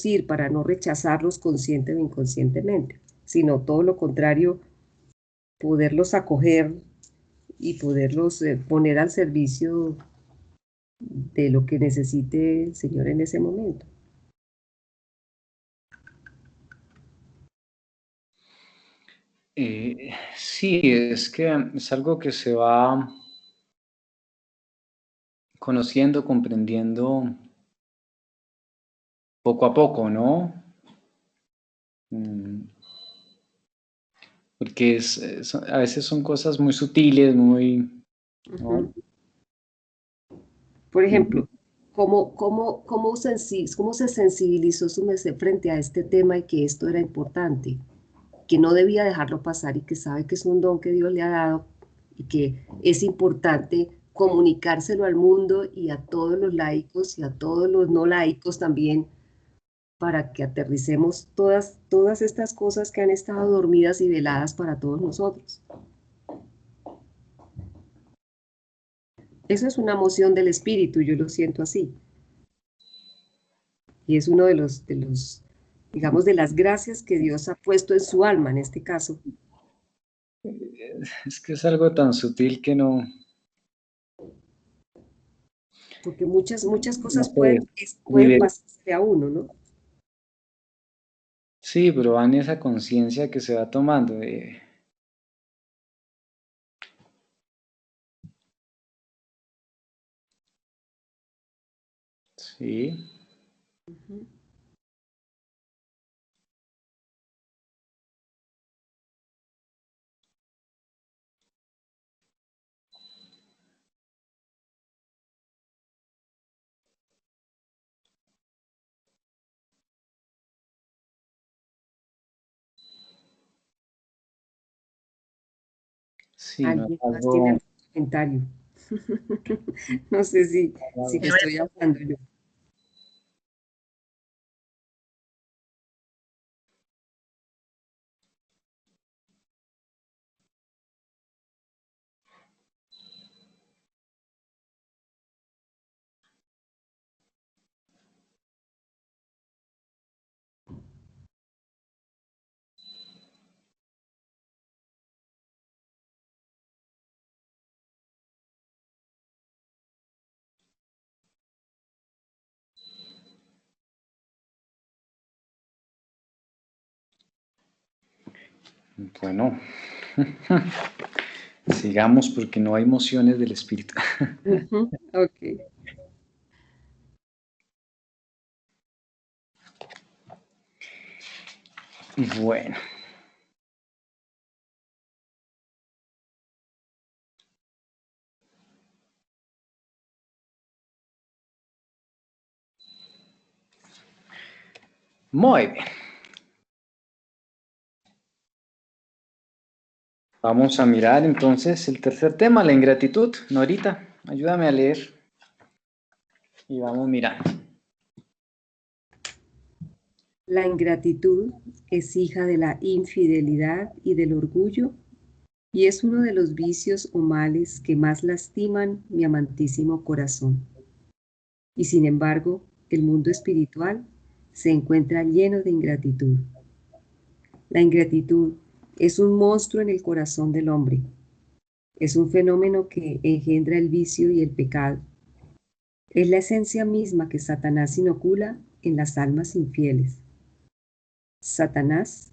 ir, para no rechazarlos consciente o inconscientemente, sino todo lo contrario, poderlos acoger y poderlos poner al servicio de lo que necesite el Señor en ese momento. Sí, es que es algo que se va conociendo, comprendiendo poco a poco, ¿no? Mm, Porque a veces son cosas muy sutiles, muy, ¿no? Ujú. Por Y ejemplo, ¿cómo se sensibilizó su merced frente a este tema y que esto era importante? Que no debía dejarlo pasar y que sabe que es un don que Dios le ha dado y que es importante comunicárselo al mundo y a todos los laicos y a todos los no laicos también para que aterricemos todas estas cosas que han estado dormidas y veladas para todos nosotros. Eso es una moción del espíritu, yo lo siento así. Y es uno de los, digamos, de las gracias que Dios ha puesto en su alma en este caso. es que es algo tan sutil que no, Porque muchas no cosas sé, pueden pasarse a uno, ¿no? sí, pero va en esa conciencia que se va tomando. Sí, Ujú. sí, no es ¿Alguien más tiene algo. algún comentario? No sé si me estoy hablando yo. Bueno, sigamos porque no hay emociones del espíritu. Ujú, ok. Bueno, muy bien. Vamos a mirar entonces el tercer tema, la ingratitud. Norita, ayúdame a leer y vamos mirando. La ingratitud es hija de la infidelidad y del orgullo y es uno de los vicios o males que más lastiman mi amantísimo corazón. Y sin embargo, el mundo espiritual se encuentra lleno de ingratitud. La ingratitud es un monstruo en el corazón del hombre. Es un fenómeno que engendra el vicio y el pecado. Es la esencia misma que Satanás inocula en las almas infieles. Satanás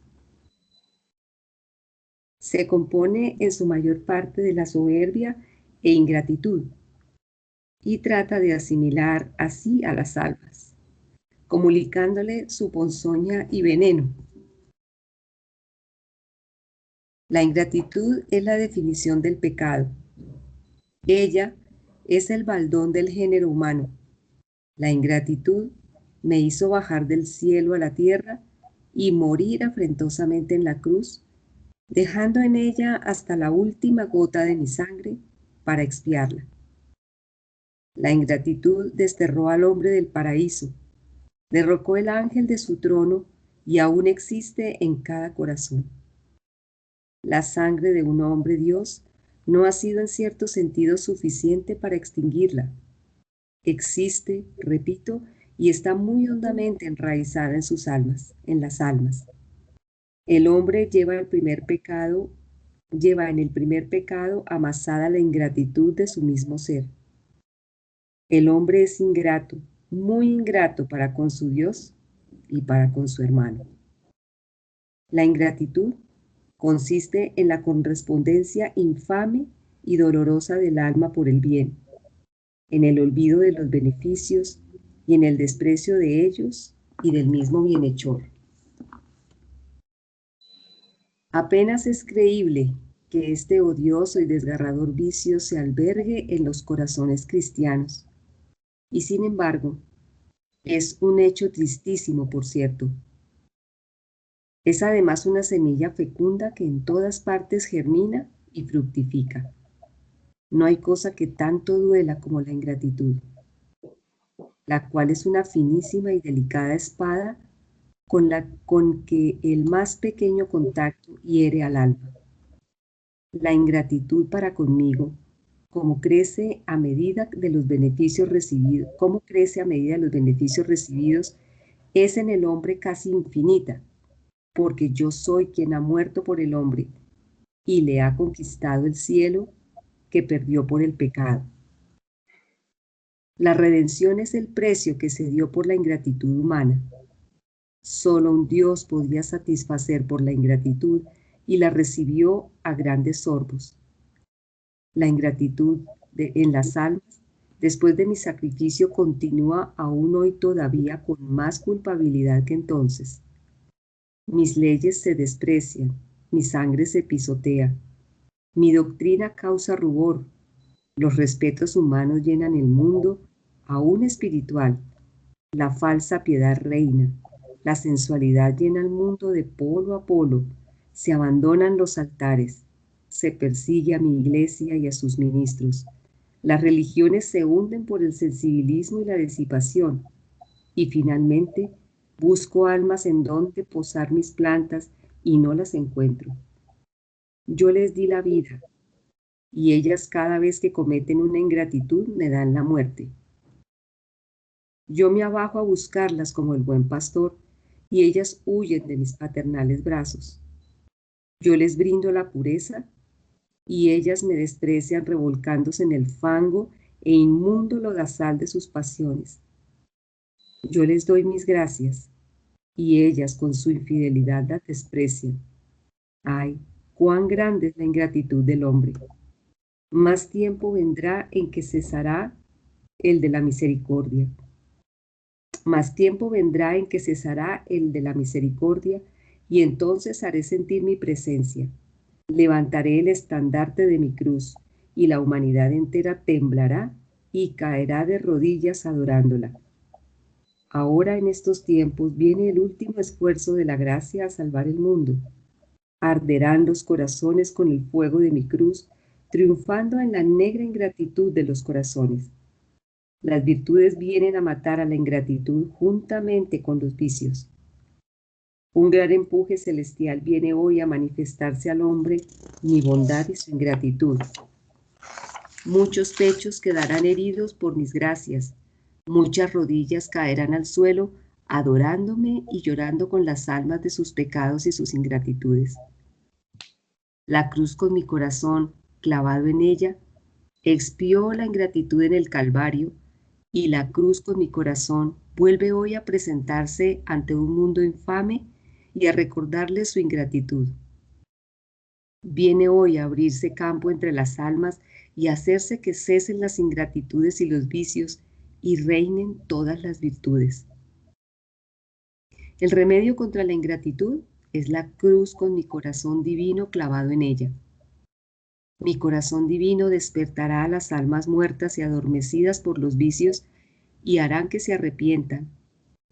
se compone en su mayor parte de la soberbia e ingratitud y trata de asimilar así a las almas, comunicándole su ponzoña y veneno. La ingratitud es la definición del pecado. Ella es el baldón del género humano. La ingratitud me hizo bajar del cielo a la tierra y morir afrentosamente en la cruz, dejando en ella hasta la última gota de mi sangre para expiarla. La ingratitud desterró al hombre del paraíso, derrocó el ángel de su trono y aún existe en cada corazón. La sangre de un hombre Dios no ha sido en cierto sentido suficiente para extinguirla. Existe, repito, y está muy hondamente enraizada en sus almas, en las almas. El hombre lleva en el primer pecado amasada la ingratitud de su mismo ser. El hombre es ingrato, muy ingrato para con su Dios y para con su hermano. La ingratitud consiste en la correspondencia infame y dolorosa del alma por el bien, en el olvido de los beneficios y en el desprecio de ellos y del mismo bienhechor. Apenas es creíble que este odioso y desgarrador vicio se albergue en los corazones cristianos, y sin embargo, es un hecho tristísimo, por cierto. Es además una semilla fecunda que en todas partes germina y fructifica. No hay cosa que tanto duela como la ingratitud, la cual es una finísima y delicada espada con que el más pequeño contacto hiere al alma. La ingratitud para conmigo, como crece a medida de los beneficios recibidos, es en el hombre casi infinita, porque yo soy quien ha muerto por el hombre y le ha conquistado el cielo que perdió por el pecado. La redención es el precio que se dio por la ingratitud humana. Solo un Dios podía satisfacer por la ingratitud y la recibió a grandes sorbos. La ingratitud en las almas, después de mi sacrificio, continúa aún hoy todavía con más culpabilidad que entonces. Mis leyes se desprecian, mi sangre se pisotea, mi doctrina causa rubor, los respetos humanos llenan el mundo, aún espiritual, la falsa piedad reina, la sensualidad llena el mundo de polo a polo, se abandonan los altares, se persigue a mi iglesia y a sus ministros, las religiones se hunden por el sensibilismo y la disipación, y finalmente busco almas en donde posar mis plantas y no las encuentro. Yo les di la vida, y ellas cada vez que cometen una ingratitud me dan la muerte. Yo me abajo a buscarlas como el buen pastor, y ellas huyen de mis paternales brazos. Yo les brindo la pureza, y ellas me desprecian revolcándose en el fango e inmundo lodazal de sus pasiones. Yo les doy mis gracias, y ellas con su infidelidad las desprecian. Ay, cuán grande es la ingratitud del hombre. Más tiempo vendrá en que cesará el de la misericordia. Más tiempo vendrá en que cesará el de la misericordia, y entonces haré sentir mi presencia. Levantaré el estandarte de mi cruz, y la humanidad entera temblará y caerá de rodillas adorándola. Ahora en estos tiempos viene el último esfuerzo de la gracia a salvar el mundo. Arderán los corazones con el fuego de mi cruz, triunfando en la negra ingratitud de los corazones. Las virtudes vienen a matar a la ingratitud juntamente con los vicios. Un gran empuje celestial viene hoy a manifestarse al hombre mi bondad y su ingratitud. Muchos pechos quedarán heridos por mis gracias, muchas rodillas caerán al suelo adorándome y llorando con las almas de sus pecados y sus ingratitudes. La cruz con mi corazón clavado en ella expió la ingratitud en el Calvario, y la cruz con mi corazón vuelve hoy a presentarse ante un mundo infame y a recordarle su ingratitud. Viene hoy a abrirse campo entre las almas y a hacerse que cesen las ingratitudes y los vicios y reinen todas las virtudes. El remedio contra la ingratitud es la cruz con mi corazón divino clavado en ella. Mi corazón divino despertará a las almas muertas y adormecidas por los vicios y harán que se arrepientan,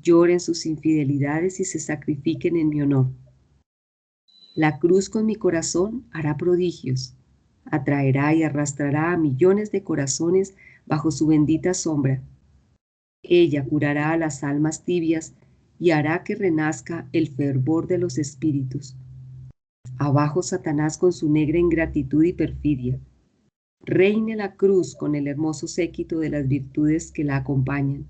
lloren sus infidelidades y se sacrifiquen en mi honor. La cruz con mi corazón hará prodigios, atraerá y arrastrará a millones de corazones bajo su bendita sombra. Ella curará a las almas tibias y hará que renazca el fervor de los espíritus. Abajo Satanás con su negra ingratitud y perfidia. Reine la cruz con el hermoso séquito de las virtudes que la acompañan.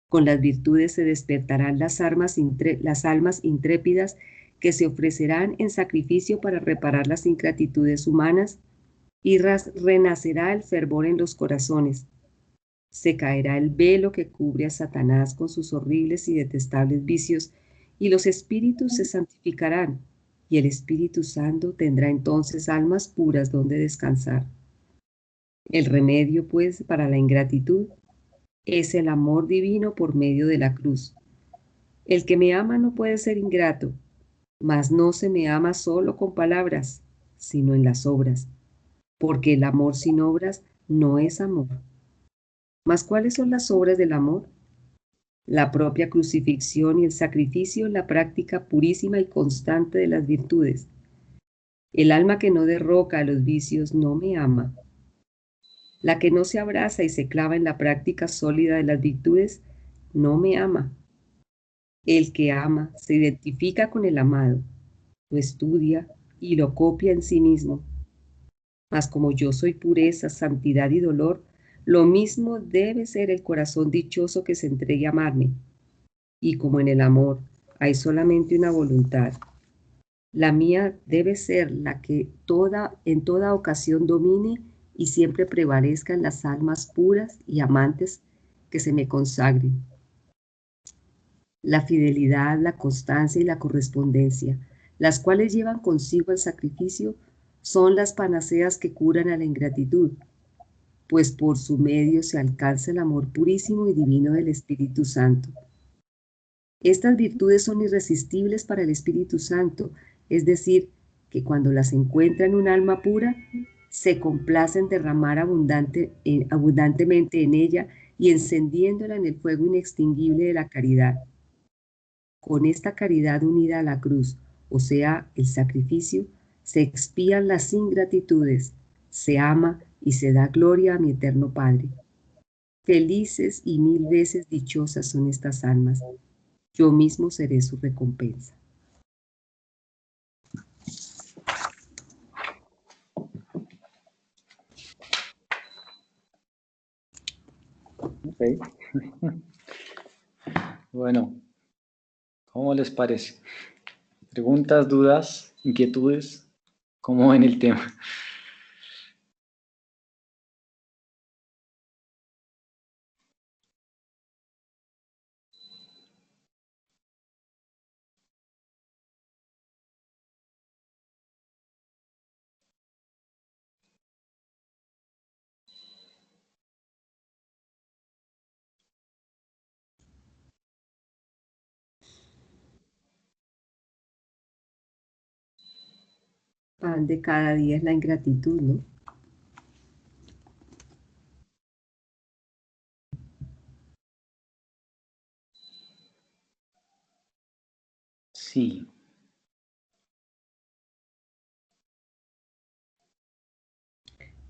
Con las virtudes se despertarán las almas intrépidas que se ofrecerán en sacrificio para reparar las ingratitudes humanas y renacerá el fervor en los corazones. Se caerá el velo que cubre a Satanás con sus horribles y detestables vicios y los espíritus se santificarán y el Espíritu Santo tendrá entonces almas puras donde descansar. El remedio, pues, para la ingratitud es el amor divino por medio de la cruz. El que me ama no puede ser ingrato, mas no se me ama solo con palabras, sino en las obras, porque el amor sin obras no es amor. Mas ¿cuáles son las obras del amor? La propia crucifixión y el sacrificio en la práctica purísima y constante de las virtudes. El alma que no derroca a los vicios no me ama. La que no se abraza y se clava en la práctica sólida de las virtudes no me ama. El que ama se identifica con el amado, lo estudia y lo copia en sí mismo. Mas como yo soy pureza, santidad y dolor, lo mismo debe ser el corazón dichoso que se entregue a amarme. Y como en el amor hay solamente una voluntad, la mía debe ser la que en toda ocasión domine y siempre prevalezca en las almas puras y amantes que se me consagren. La fidelidad, la constancia y la correspondencia, las cuales llevan consigo el sacrificio, son las panaceas que curan a la ingratitud, pues por su medio se alcanza el amor purísimo y divino del Espíritu Santo. Estas virtudes son irresistibles para el Espíritu Santo, es decir, que cuando las encuentra en un alma pura, se complace en derramar abundantemente en ella y encendiéndola en el fuego inextinguible de la caridad. Con esta caridad unida a la cruz, o sea, el sacrificio, se expían las ingratitudes, se ama y se da gloria a mi eterno Padre. Felices y 1000 veces dichosas son estas almas. Yo mismo seré su recompensa. Ok. Bueno, ¿cómo les parece? ¿Preguntas, dudas, inquietudes? ¿Cómo ven el tema? Pan de cada día es la ingratitud, ¿no? Sí.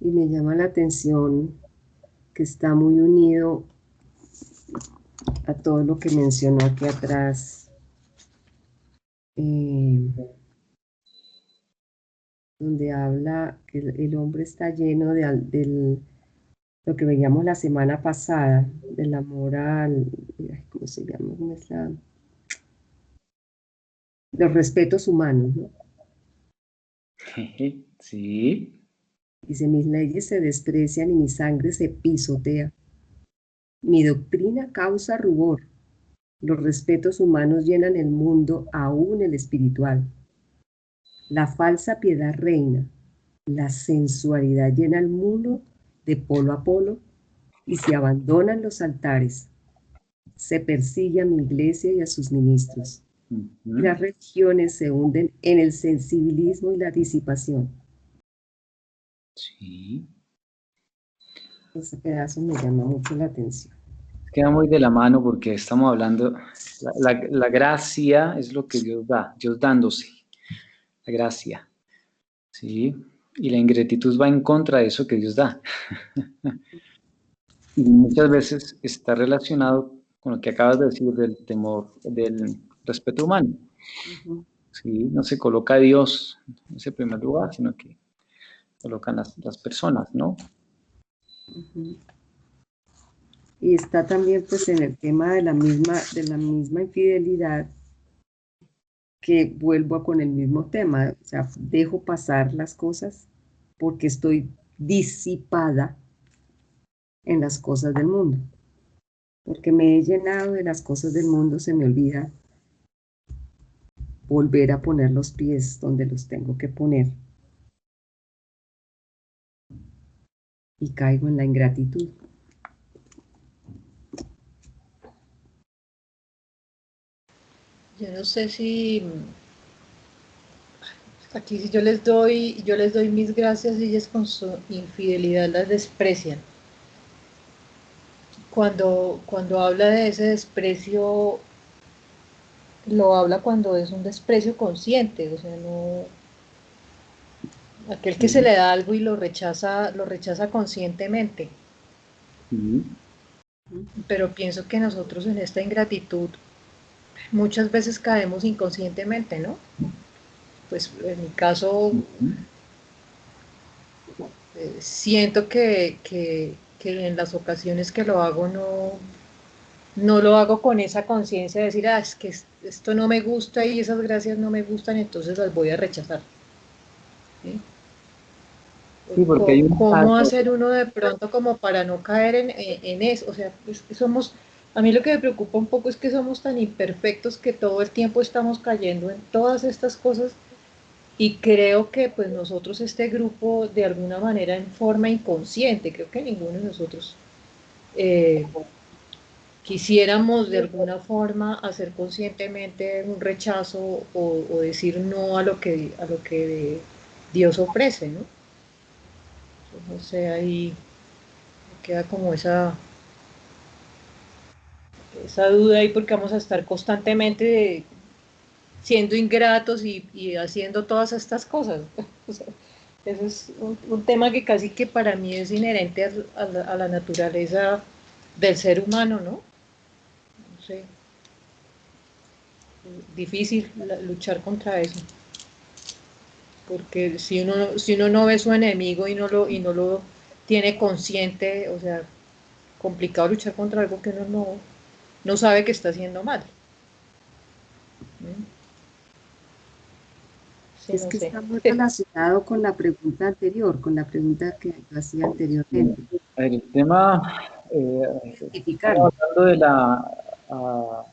Y me llama la atención que está muy unido a todo lo que mencionó aquí atrás, donde habla que el hombre está lleno lo que veíamos la semana pasada, del amor al, ¿cómo se llama? ¿Cómo es los respetos humanos, ¿no? Sí. Dice, mis leyes se desprecian y mi sangre se pisotea. Mi doctrina causa rubor. Los respetos humanos llenan el mundo, aún el espiritual. La falsa piedad reina. La sensualidad llena el mundo de polo a polo y se abandonan los altares. Se persigue a mi iglesia y a sus ministros. Y Ujú. las religiones se hunden en el sensibilismo y la disipación. Sí. Ese pedazo me llama mucho la atención. Queda muy de la mano porque estamos hablando, la gracia es lo que Dios da, Dios dándose, la gracia, ¿sí? Y la ingratitud va en contra de eso que Dios da. Y muchas veces está relacionado con lo que acabas de decir del temor, del respeto humano, Ujú, ¿sí? No se coloca a Dios en ese primer lugar, sino que colocan las personas, ¿no? ujú. Y está también pues en el tema de la misma infidelidad, que vuelvo con el mismo tema, o sea, dejo pasar las cosas porque estoy disipada en las cosas del mundo, porque me he llenado de las cosas del mundo, se me olvida volver a poner los pies donde los tengo que poner y caigo en la ingratitud. Yo no sé si aquí si yo les doy mis gracias y ellas con su infidelidad las desprecian. Cuando habla de ese desprecio, lo habla cuando es un desprecio consciente, o sea, no aquel que se Sí, le da algo y lo rechaza conscientemente. sí, Pero pienso que nosotros en esta ingratitud muchas veces caemos inconscientemente, ¿no? Pues en mi caso ujú. siento que en las ocasiones que lo hago no lo hago con esa conciencia de decir, ah, es que esto no me gusta y esas gracias no me gustan, entonces las voy a rechazar. ¿Sí? Sí, porque hay un ¿Cómo paso. hacer uno de pronto como para no caer en eso? O sea, es que somos, a mí lo que me preocupa un poco es que somos tan imperfectos que todo el tiempo estamos cayendo en todas estas cosas y creo que pues nosotros este grupo de alguna manera en forma inconsciente, creo que ninguno de nosotros eh, quisiéramos de alguna forma hacer conscientemente un rechazo o decir no a lo que Dios ofrece, ¿no? No sé, ahí queda como esa duda ahí porque vamos a estar constantemente siendo ingratos y haciendo todas estas cosas. O sea, eso es un tema que casi que para mí es inherente a la naturaleza del ser humano, ¿no? No sé, difícil luchar contra eso. Porque si uno no ve su enemigo y no lo tiene consciente, o sea, complicado luchar contra algo que uno no sabe que está haciendo mal. ¿Mm? Sí, Es no que sé. está muy relacionado con la pregunta anterior, con la pregunta que yo hacía anteriormente. A ver, el tema, estamos Identificarlo. hablando de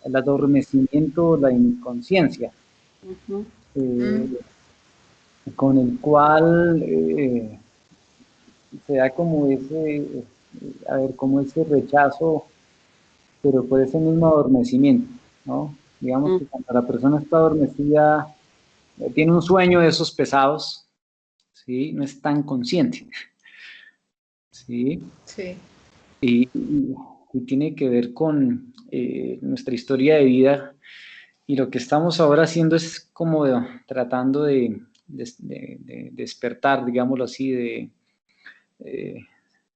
el adormecimiento, la inconsciencia, Ujú, eh, Mm, con el cual se da como a ver, como ese rechazo, pero por ese mismo adormecimiento, ¿no? Digamos mm, que cuando la persona está adormecida, tiene un sueño de esos pesados, ¿sí? No es tan consciente, ¿sí? sí. Y tiene que ver con nuestra historia de vida y lo que estamos ahora haciendo es como tratando de despertar, digámoslo así, eh,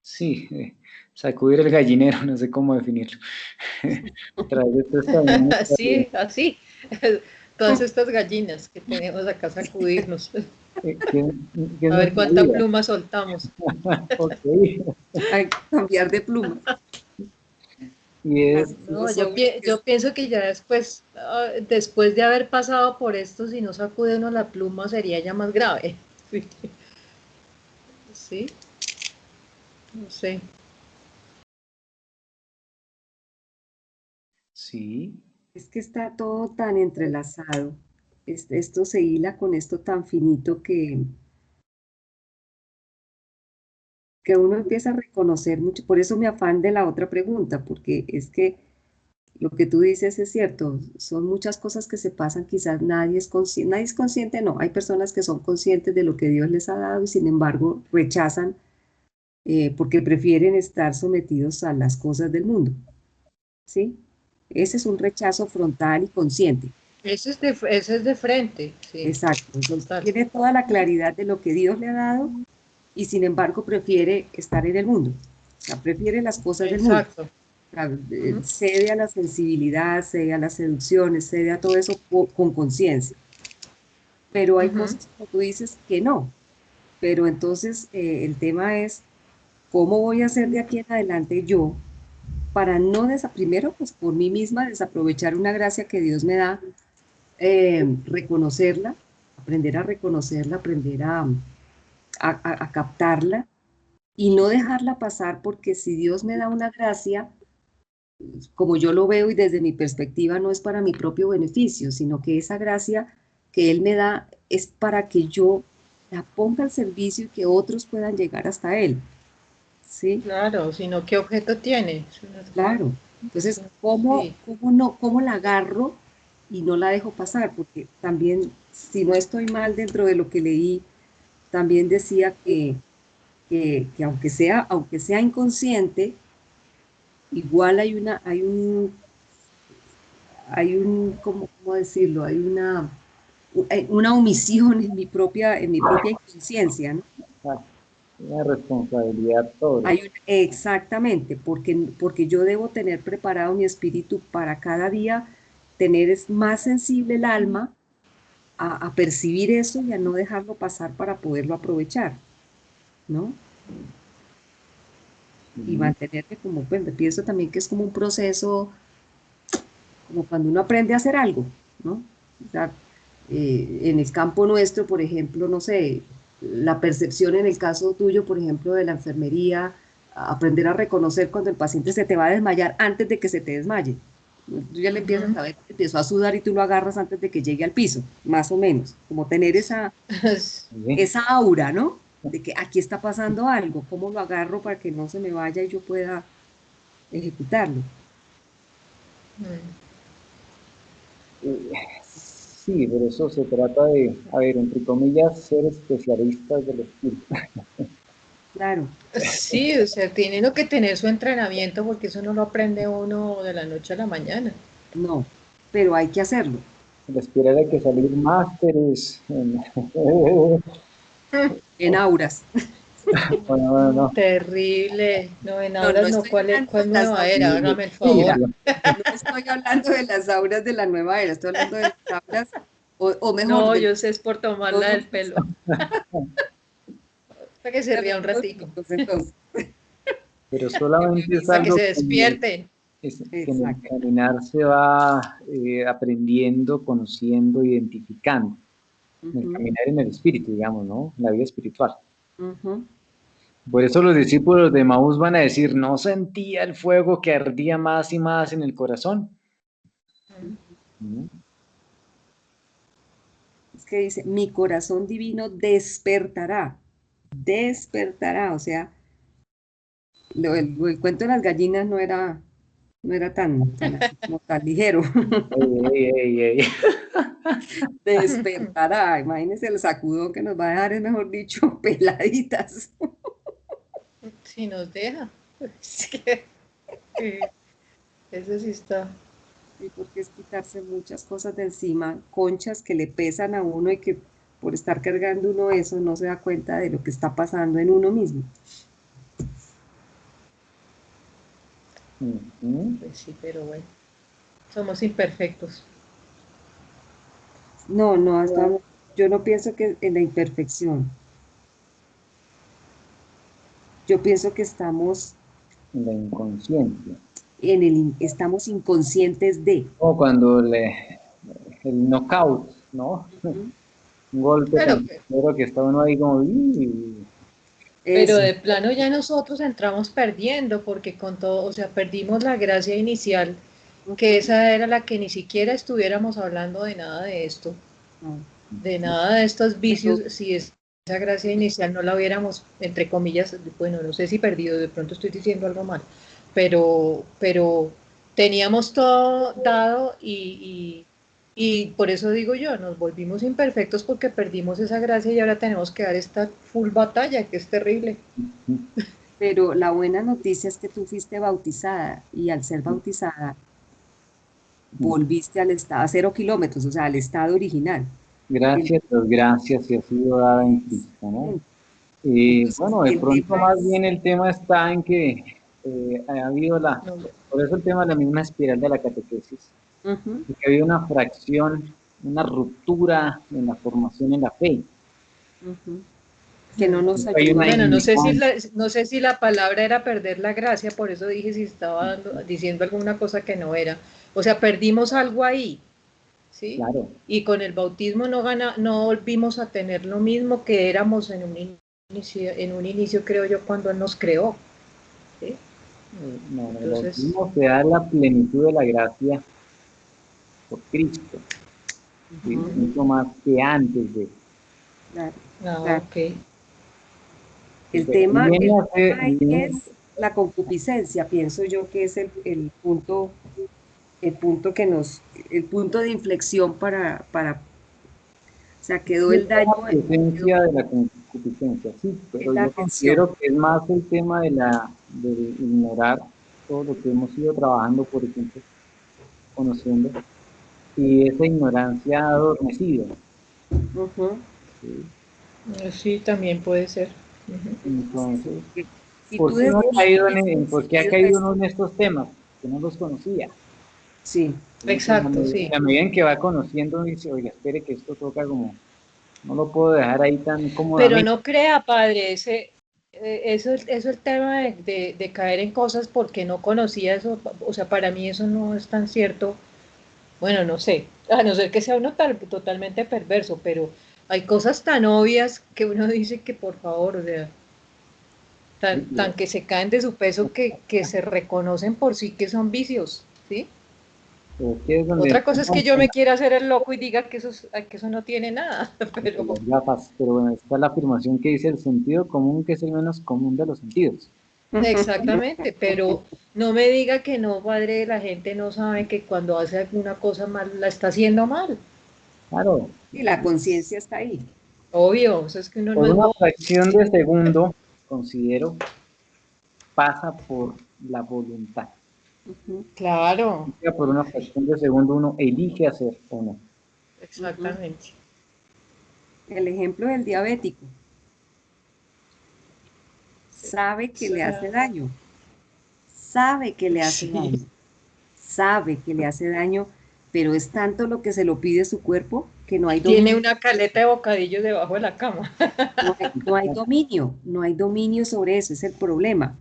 sí, sacudir el gallinero, no sé cómo definirlo. A través de toda esta dinámica Así, así. Todas estas gallinas que tenemos acá sacudirnos. ¿Quién A no ver cuánta sabía? pluma soltamos. Ok. Hay que cambiar de pluma. Y Las es, No, plumas son yo pienso que ya después, después de haber pasado por esto, si no sacude uno la pluma sería ya más grave. Sí, no sé. sí, es que está todo tan entrelazado. Esto se hila con esto tan finito que uno empieza a reconocer mucho. Por eso me afán de la otra pregunta, porque es que lo que tú dices es cierto. Son muchas cosas que se pasan, quizás nadie es consciente, no. Hay personas que son conscientes de lo que Dios les ha dado y sin embargo rechazan porque prefieren estar sometidos a las cosas del mundo, ¿sí? Ese es un rechazo frontal y consciente. Ese es de frente, sí, Exacto. Entonces, total. tiene toda la claridad de lo que Dios le ha dado y sin embargo prefiere estar en el mundo. O sea, prefiere las cosas del mundo. Exacto. O sea, Ujú, cede a la sensibilidad, cede a las seducciones, cede a todo eso con conciencia. Pero hay ujú. cosas, como tú dices, que no. Pero entonces el tema es, ¿cómo voy a hacer de aquí en adelante yo para no, primero, pues por mí misma, desaprovechar una gracia que Dios me da, reconocerla, aprender a reconocerla, aprender a captarla y no dejarla pasar porque si Dios me da una gracia, como yo lo veo y desde mi perspectiva, no es para mi propio beneficio, sino que esa gracia que Él me da es para que yo la ponga al servicio y que otros puedan llegar hasta Él. ¿Sí? Claro, sino ¿qué objeto tiene? Claro. Entonces, Sí, ¿cómo la agarro y no la dejo pasar? Porque también, si no estoy mal dentro de lo que leí, también decía que aunque sea inconsciente, igual ¿cómo decirlo? Hay una omisión en mi propia inconsciencia, ¿no? ah, una responsabilidad sobre. Exactamente, porque yo debo tener preparado mi espíritu para cada día tener más sensible el alma a percibir eso y a no dejarlo pasar para poderlo aprovechar, ¿no? Y Sí, mantenerme como, pues, pienso también que es como un proceso, como cuando uno aprende a hacer algo, ¿no? O sea, en el campo nuestro, por ejemplo, no sé, la percepción en el caso tuyo, por ejemplo, de la enfermería, aprender a reconocer cuando el paciente se te va a desmayar antes de que se te desmaye. Tú ya le empiezas ujú. a ver que empezó a sudar y tú lo agarras antes de que llegue al piso, más o menos, como tener sí. esa aura, ¿no? De que aquí está pasando algo, ¿cómo lo agarro para que no se me vaya y yo pueda ejecutarlo? Eh, Sí, pero eso se trata de, a ver, entre comillas, ser especialistas del espíritu. Claro, Sí, o sea, tiene uno que tener su entrenamiento porque eso no lo aprende uno de la noche a la mañana. no, pero hay que hacerlo. La espera de que salir másteres. En auras. Bueno, no, no. Terrible. No, en No, no auras no, estoy ¿cuál, hablando de cuál las nueva auras era? de El los Hágame el favor. espíritu. espíritus. No estoy hablando de las auras de la nueva era, estoy hablando de las auras, o mejor, No, de yo sé es por tomarla los del mundos, pelo. Para que se de ría los un nuevos ratico. mundos, entonces. Pero solamente es Para que algo se que despierte. que en el Exacto. caminar se va aprendiendo, conociendo, identificando. En el Ujú, caminar en el espíritu, digamos, ¿no? En la vida espiritual. ujú. Por eso los discípulos de Maús van a decir, no sentía el fuego que ardía más y más en el corazón. ¿No? Es que dice, mi corazón divino despertará, despertará, o sea, el cuento de las gallinas no era tan así como tan ligero. Ey, ey, ey, ey. Despertará, imagínense el sacudón que nos va a dejar, es mejor dicho, peladitas. Si nos deja. Es que, sí, eso sí está. Sí, porque es quitarse muchas cosas de encima, conchas que le pesan a uno y que por estar cargando uno eso no se da cuenta de lo que está pasando en uno mismo. Ujú. Pues sí, pero bueno. Somos imperfectos. No, no, hasta, Yo no pienso que en la imperfección. Yo pienso que estamos En la inconsciencia. estamos inconscientes de. O cuando el knockout, ¿no? Ujú. Un golpe Claro, tan severo que está uno ahí como... "Ih". pero Eso. de plano ya nosotros entramos perdiendo, porque con todo, o sea, perdimos la gracia inicial, que Ujú. esa era la que ni siquiera estuviéramos hablando de nada de esto, No. de nada de estos vicios, Pero, si esa gracia inicial no la hubiéramos, entre comillas, bueno, no sé si perdido, de pronto estoy diciendo algo mal, pero teníamos todo dado y por eso digo yo, nos volvimos imperfectos porque perdimos esa gracia y ahora tenemos que dar esta full batalla, que es terrible. pero la buena noticia es que tú fuiste bautizada y al ser bautizada volviste al estado, a 0 kilómetros, o sea, al estado original. Gracias, pues gracias y ha sido dada en Cristo, ¿no? Y Entonces, bueno, de el pronto tema más es, bien el tema está en que ha habido No, por eso el tema de la misma espiral de la catequesis, ujú, y que ha habido una fracción, una ruptura en la formación en la fe. ujú, que no nos Hay ayudó una en bueno, ignorancia, no sé si la palabra era perder la gracia, por eso dije si estaba diciendo alguna cosa que no era. O sea, perdimos algo ahí, ¿sí? claro, Y con el bautismo no volvimos a tener lo mismo que éramos en un inicio creo yo, cuando Él nos creó, ¿sí? no, en el Entonces, bautismo se da la plenitud de la gracia por Cristo, ¿sí? ujú, Mucho más que antes de. claro, ah, claro. ok. Viene El a ser, tema ahí es la concupiscencia, pienso yo que es el punto de inflexión o sea, quedó sí, el está daño, la presencia de la concupiscencia, sí, es pero la yo atención. considero que es más el tema de ignorar todo lo que hemos ido trabajando, por ejemplo, conociendo, y esa ignorancia ha adormecido, Ujú. ¿sí? Sí, también puede ser. Ujú. Entonces, Entonces, si tú ¿por qué desde no ha caído niño por qué ha has caído esto, uno en estos temas? Que no los conocía. sí, ¿Sí? Pero Exacto, sí. en la medida en que va conociendo, dice, oiga, espere que esto toca como, no lo puedo dejar ahí tan Pero cómodamente. no crea, padre, eso el tema de caer en cosas porque no conocía eso, o sea, para mí eso no es tan cierto. Bueno, no sé, a no ser que sea uno totalmente perverso, pero hay cosas tan obvias que uno dice que por favor, o sea, Sí, tan que se caen de su peso que se reconocen por sí que son vicios, ¿sí? pero aquí es donde Otra cosa es que entramos yo en me quiera hacer el loco y diga que eso no tiene nada, pero las gafas, pero bueno, está la afirmación que dice el sentido común, que es el menos común de los sentidos. exactamente, pero no me diga que no, padre, la gente no sabe que cuando hace alguna cosa mal la está haciendo mal. Claro, y la conciencia está ahí. Obvio, eso es que uno no por es una bobo. fracción de segundo, considero, pasa por la voluntad. Ujú, Claro, Ya por una fracción de segundo uno elige hacer o no. ujú. exactamente. El ejemplo del diabético sabe que le hace daño, sabe que le hace Sí. daño, sabe que le hace daño, pero es tanto lo que se lo pide su cuerpo que no hay Y tiene dominio. una caleta de bocadillos debajo de la cama. No hay dominio sobre eso, es el problema.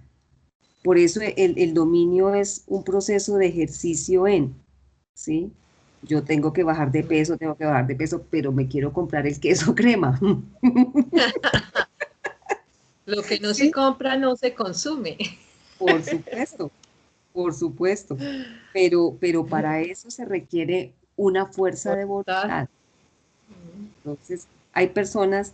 Por eso el dominio es un proceso de ejercicio ¿sí? Yo tengo que bajar de peso, pero me quiero comprar el queso crema. Lo que no se Sí, compra no se consume. por supuesto, por supuesto. Pero para eso se requiere una fuerza de Voluntad. voluntad. Entonces, hay personas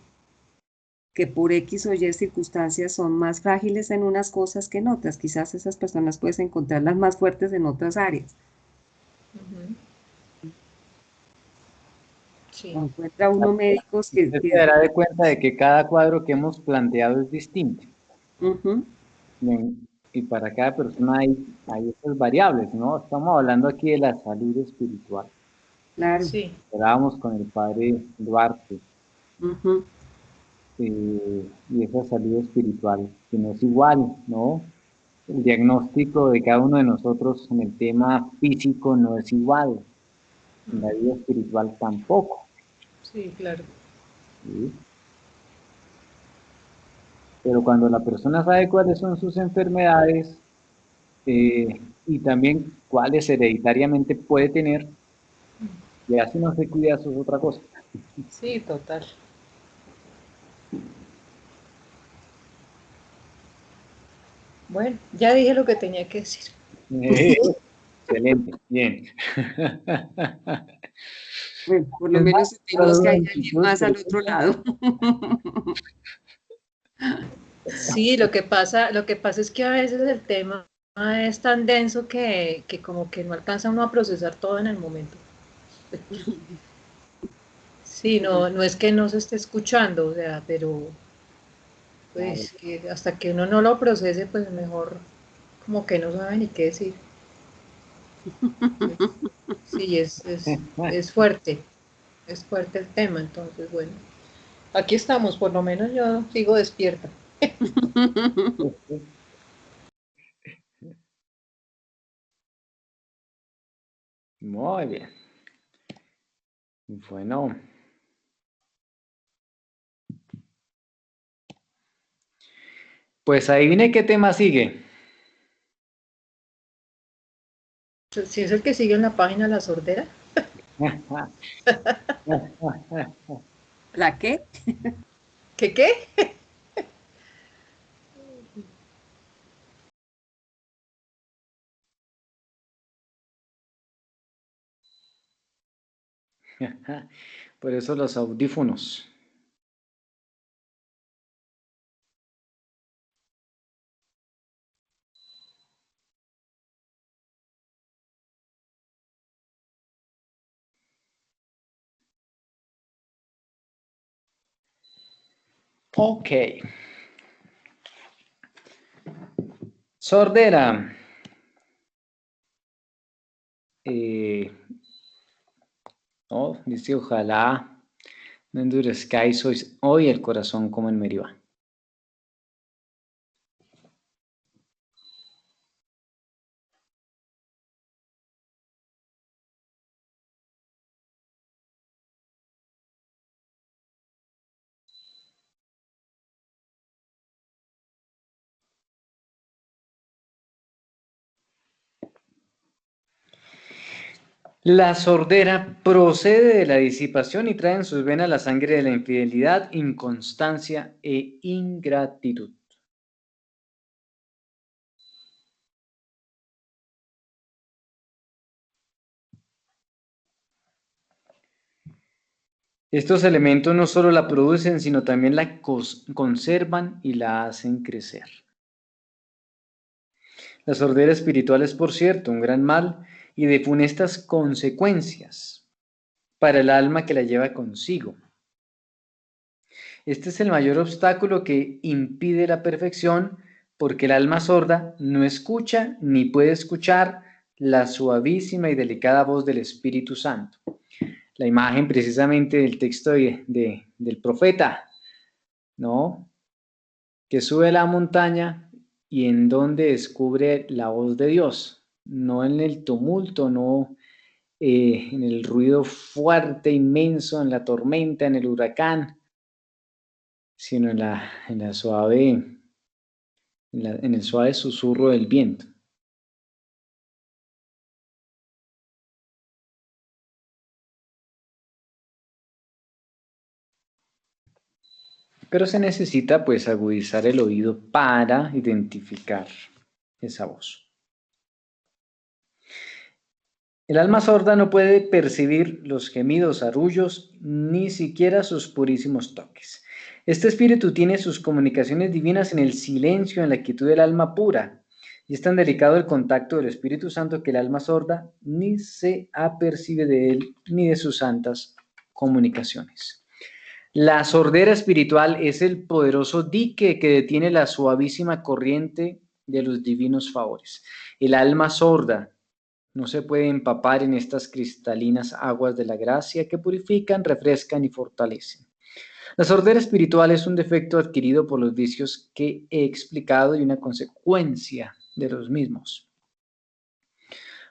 que por X o Y circunstancias son más frágiles en unas cosas que en otras. Quizás esas personas puedes encontrarlas más fuertes en otras áreas. Ujú. Sí, Encuentra uno médicos Usted se dará de cuenta de que cada cuadro que hemos planteado es distinto. ujú, Y para cada persona hay esas variables, ¿no? Estamos hablando aquí de la salud espiritual. claro, sí. Hablábamos con el padre Duarte, ujú, y esa salud espiritual, que no es igual, ¿no? El diagnóstico de cada uno de nosotros en el tema físico no es igual, en la vida espiritual tampoco. Sí, claro. ¿sí? Pero cuando la persona sabe cuáles son sus enfermedades y también cuáles hereditariamente puede tener, ya si no se cuida, eso es otra cosa. Sí, total. Bueno, ya dije lo que tenía que decir. Excelente, bien. Bueno, por lo Es más, menos sentimos que hay alguien actitud, más al otro pregunta. lado. Sí, lo que pasa es que a veces el tema es tan denso que como que no alcanza uno a procesar todo en el momento. Sí, Sí, no es que no se esté escuchando, o sea, pero Claro. pues que hasta que uno no lo procese, pues mejor como que no sabe ni qué decir. Sí, es fuerte el tema, entonces bueno, aquí estamos, por lo menos yo sigo despierta. Muy bien. Bueno, pues adivine qué tema sigue. Si es el que sigue en la página La Sordera. ¿La qué? ¿Qué qué? Por eso los audífonos. Ok. Sordera. No, dice, ojalá no endurezcáis hoy el corazón como en Meribá. La sordera procede de la disipación y trae en sus venas la sangre de la infidelidad, inconstancia e ingratitud. Estos elementos no solo la producen, sino también la conservan y la hacen crecer. La sordera espiritual es, por cierto, un gran mal y de funestas consecuencias para el alma que la lleva consigo. Este es el mayor obstáculo que impide la perfección, porque el alma sorda no escucha ni puede escuchar la suavísima y delicada voz del Espíritu Santo. La imagen precisamente del texto del profeta, ¿no? Que sube a la montaña y en donde descubre la voz de Dios, no en el tumulto, no en el ruido fuerte, inmenso, en la tormenta, en el huracán, sino en la suave, en el suave susurro del viento. Pero se necesita pues agudizar el oído para identificar esa voz. El alma sorda no puede percibir los gemidos, arrullos, ni siquiera sus purísimos toques. Este espíritu tiene sus comunicaciones divinas en el silencio, en la quietud del alma pura. Y es tan delicado el contacto del Espíritu Santo que el alma sorda ni se apercibe de él ni de sus santas comunicaciones. La sordera espiritual es el poderoso dique que detiene la suavísima corriente de los divinos favores. El alma sorda no se puede empapar en estas cristalinas aguas de la gracia que purifican, refrescan y fortalecen. La sordera espiritual es un defecto adquirido por los vicios que he explicado y una consecuencia de los mismos.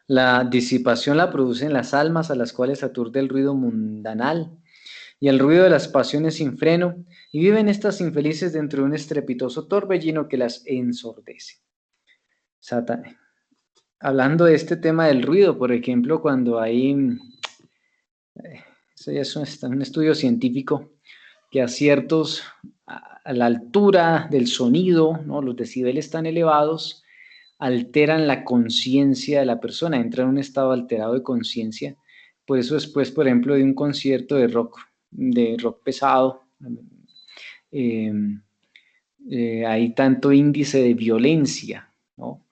La disipación la producen las almas a las cuales aturde el ruido mundanal y el ruido de las pasiones sin freno, y viven estas infelices dentro de un estrepitoso torbellino que las ensordece. Hablando de este tema del ruido, por ejemplo, cuando hay, eso ya es un estudio científico, que a la altura del sonido, ¿no? Los decibeles tan elevados, alteran la conciencia de la persona, entra en un estado alterado de conciencia. Por eso después, por ejemplo, de un concierto de rock pesado, eh, hay tanto índice de violencia, ¿no?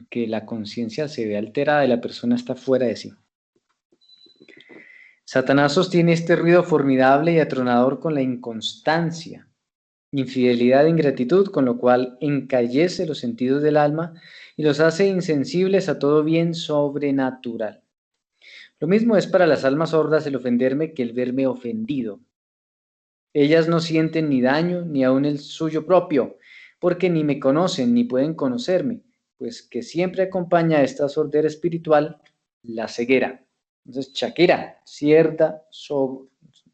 Que la conciencia se ve alterada y la persona está fuera de sí. Satanás sostiene este ruido formidable y atronador con la inconstancia, infidelidad e ingratitud, con lo cual encallece los sentidos del alma y los hace insensibles a todo bien sobrenatural. Lo mismo es para las almas sordas el ofenderme que el verme ofendido. Ellas no sienten ni daño ni aun el suyo propio, porque ni me conocen ni pueden conocerme, pues que siempre acompaña a esta sordera espiritual la ceguera. Entonces, Shakira, ciega,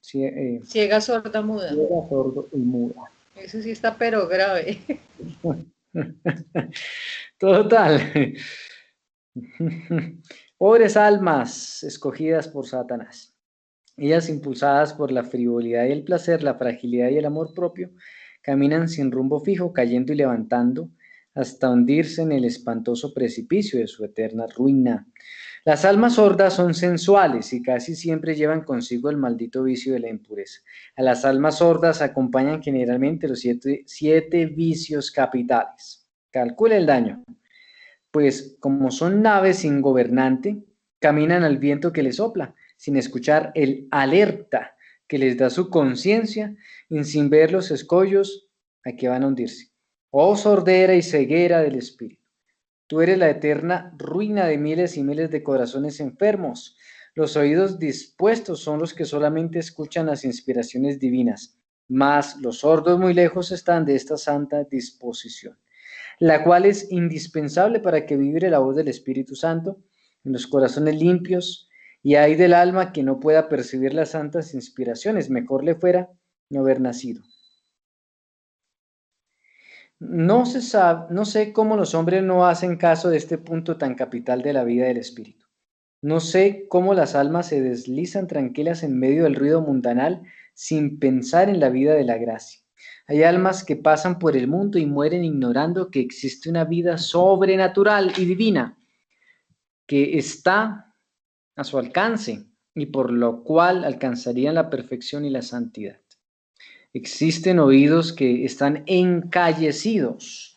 Ciega, sorda, muda. sordo y muda. Eso sí está pero grave. Total. Pobres almas escogidas por Satanás. Ellas, impulsadas por la frivolidad y el placer, la fragilidad y el amor propio, caminan sin rumbo fijo, cayendo y levantando, hasta hundirse en el espantoso precipicio de su eterna ruina. Las almas sordas son sensuales y casi siempre llevan consigo el maldito vicio de la impureza. A las almas sordas acompañan generalmente los siete vicios capitales. Calcula el daño. Pues como son naves sin gobernante, caminan al viento que les sopla, sin escuchar el alerta que les da su conciencia y sin ver los escollos a que van a hundirse. Oh sordera y ceguera del espíritu. Tú eres la eterna ruina de miles y miles de corazones enfermos. Los oídos dispuestos son los que solamente escuchan las inspiraciones divinas, mas los sordos muy lejos están de esta santa disposición, la cual es indispensable para que vibre la voz del Espíritu Santo en los corazones limpios, y hay del alma que no pueda percibir las santas inspiraciones, mejor le fuera no haber nacido. No se sabe, no sé cómo los hombres no hacen caso de este punto tan capital de la vida del espíritu. No sé cómo las almas se deslizan tranquilas en medio del ruido mundanal sin pensar en la vida de la gracia. Hay almas que pasan por el mundo y mueren ignorando que existe una vida sobrenatural y divina que está a su alcance y por lo cual alcanzarían la perfección y la santidad. Existen oídos que están encallecidos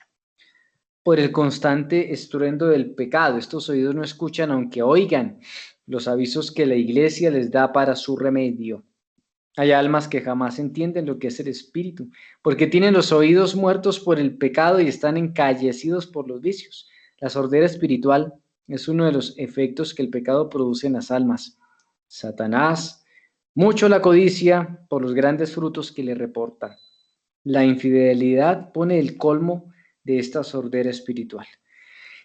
por el constante estruendo del pecado. Estos oídos no escuchan aunque oigan los avisos que la iglesia les da para su remedio. Hay almas que jamás entienden lo que es el espíritu, porque tienen los oídos muertos por el pecado y están encallecidos por los vicios. La sordera espiritual es uno de los efectos que el pecado produce en las almas. Satanás, mucho la codicia por los grandes frutos que le reporta. La infidelidad pone el colmo de esta sordera espiritual.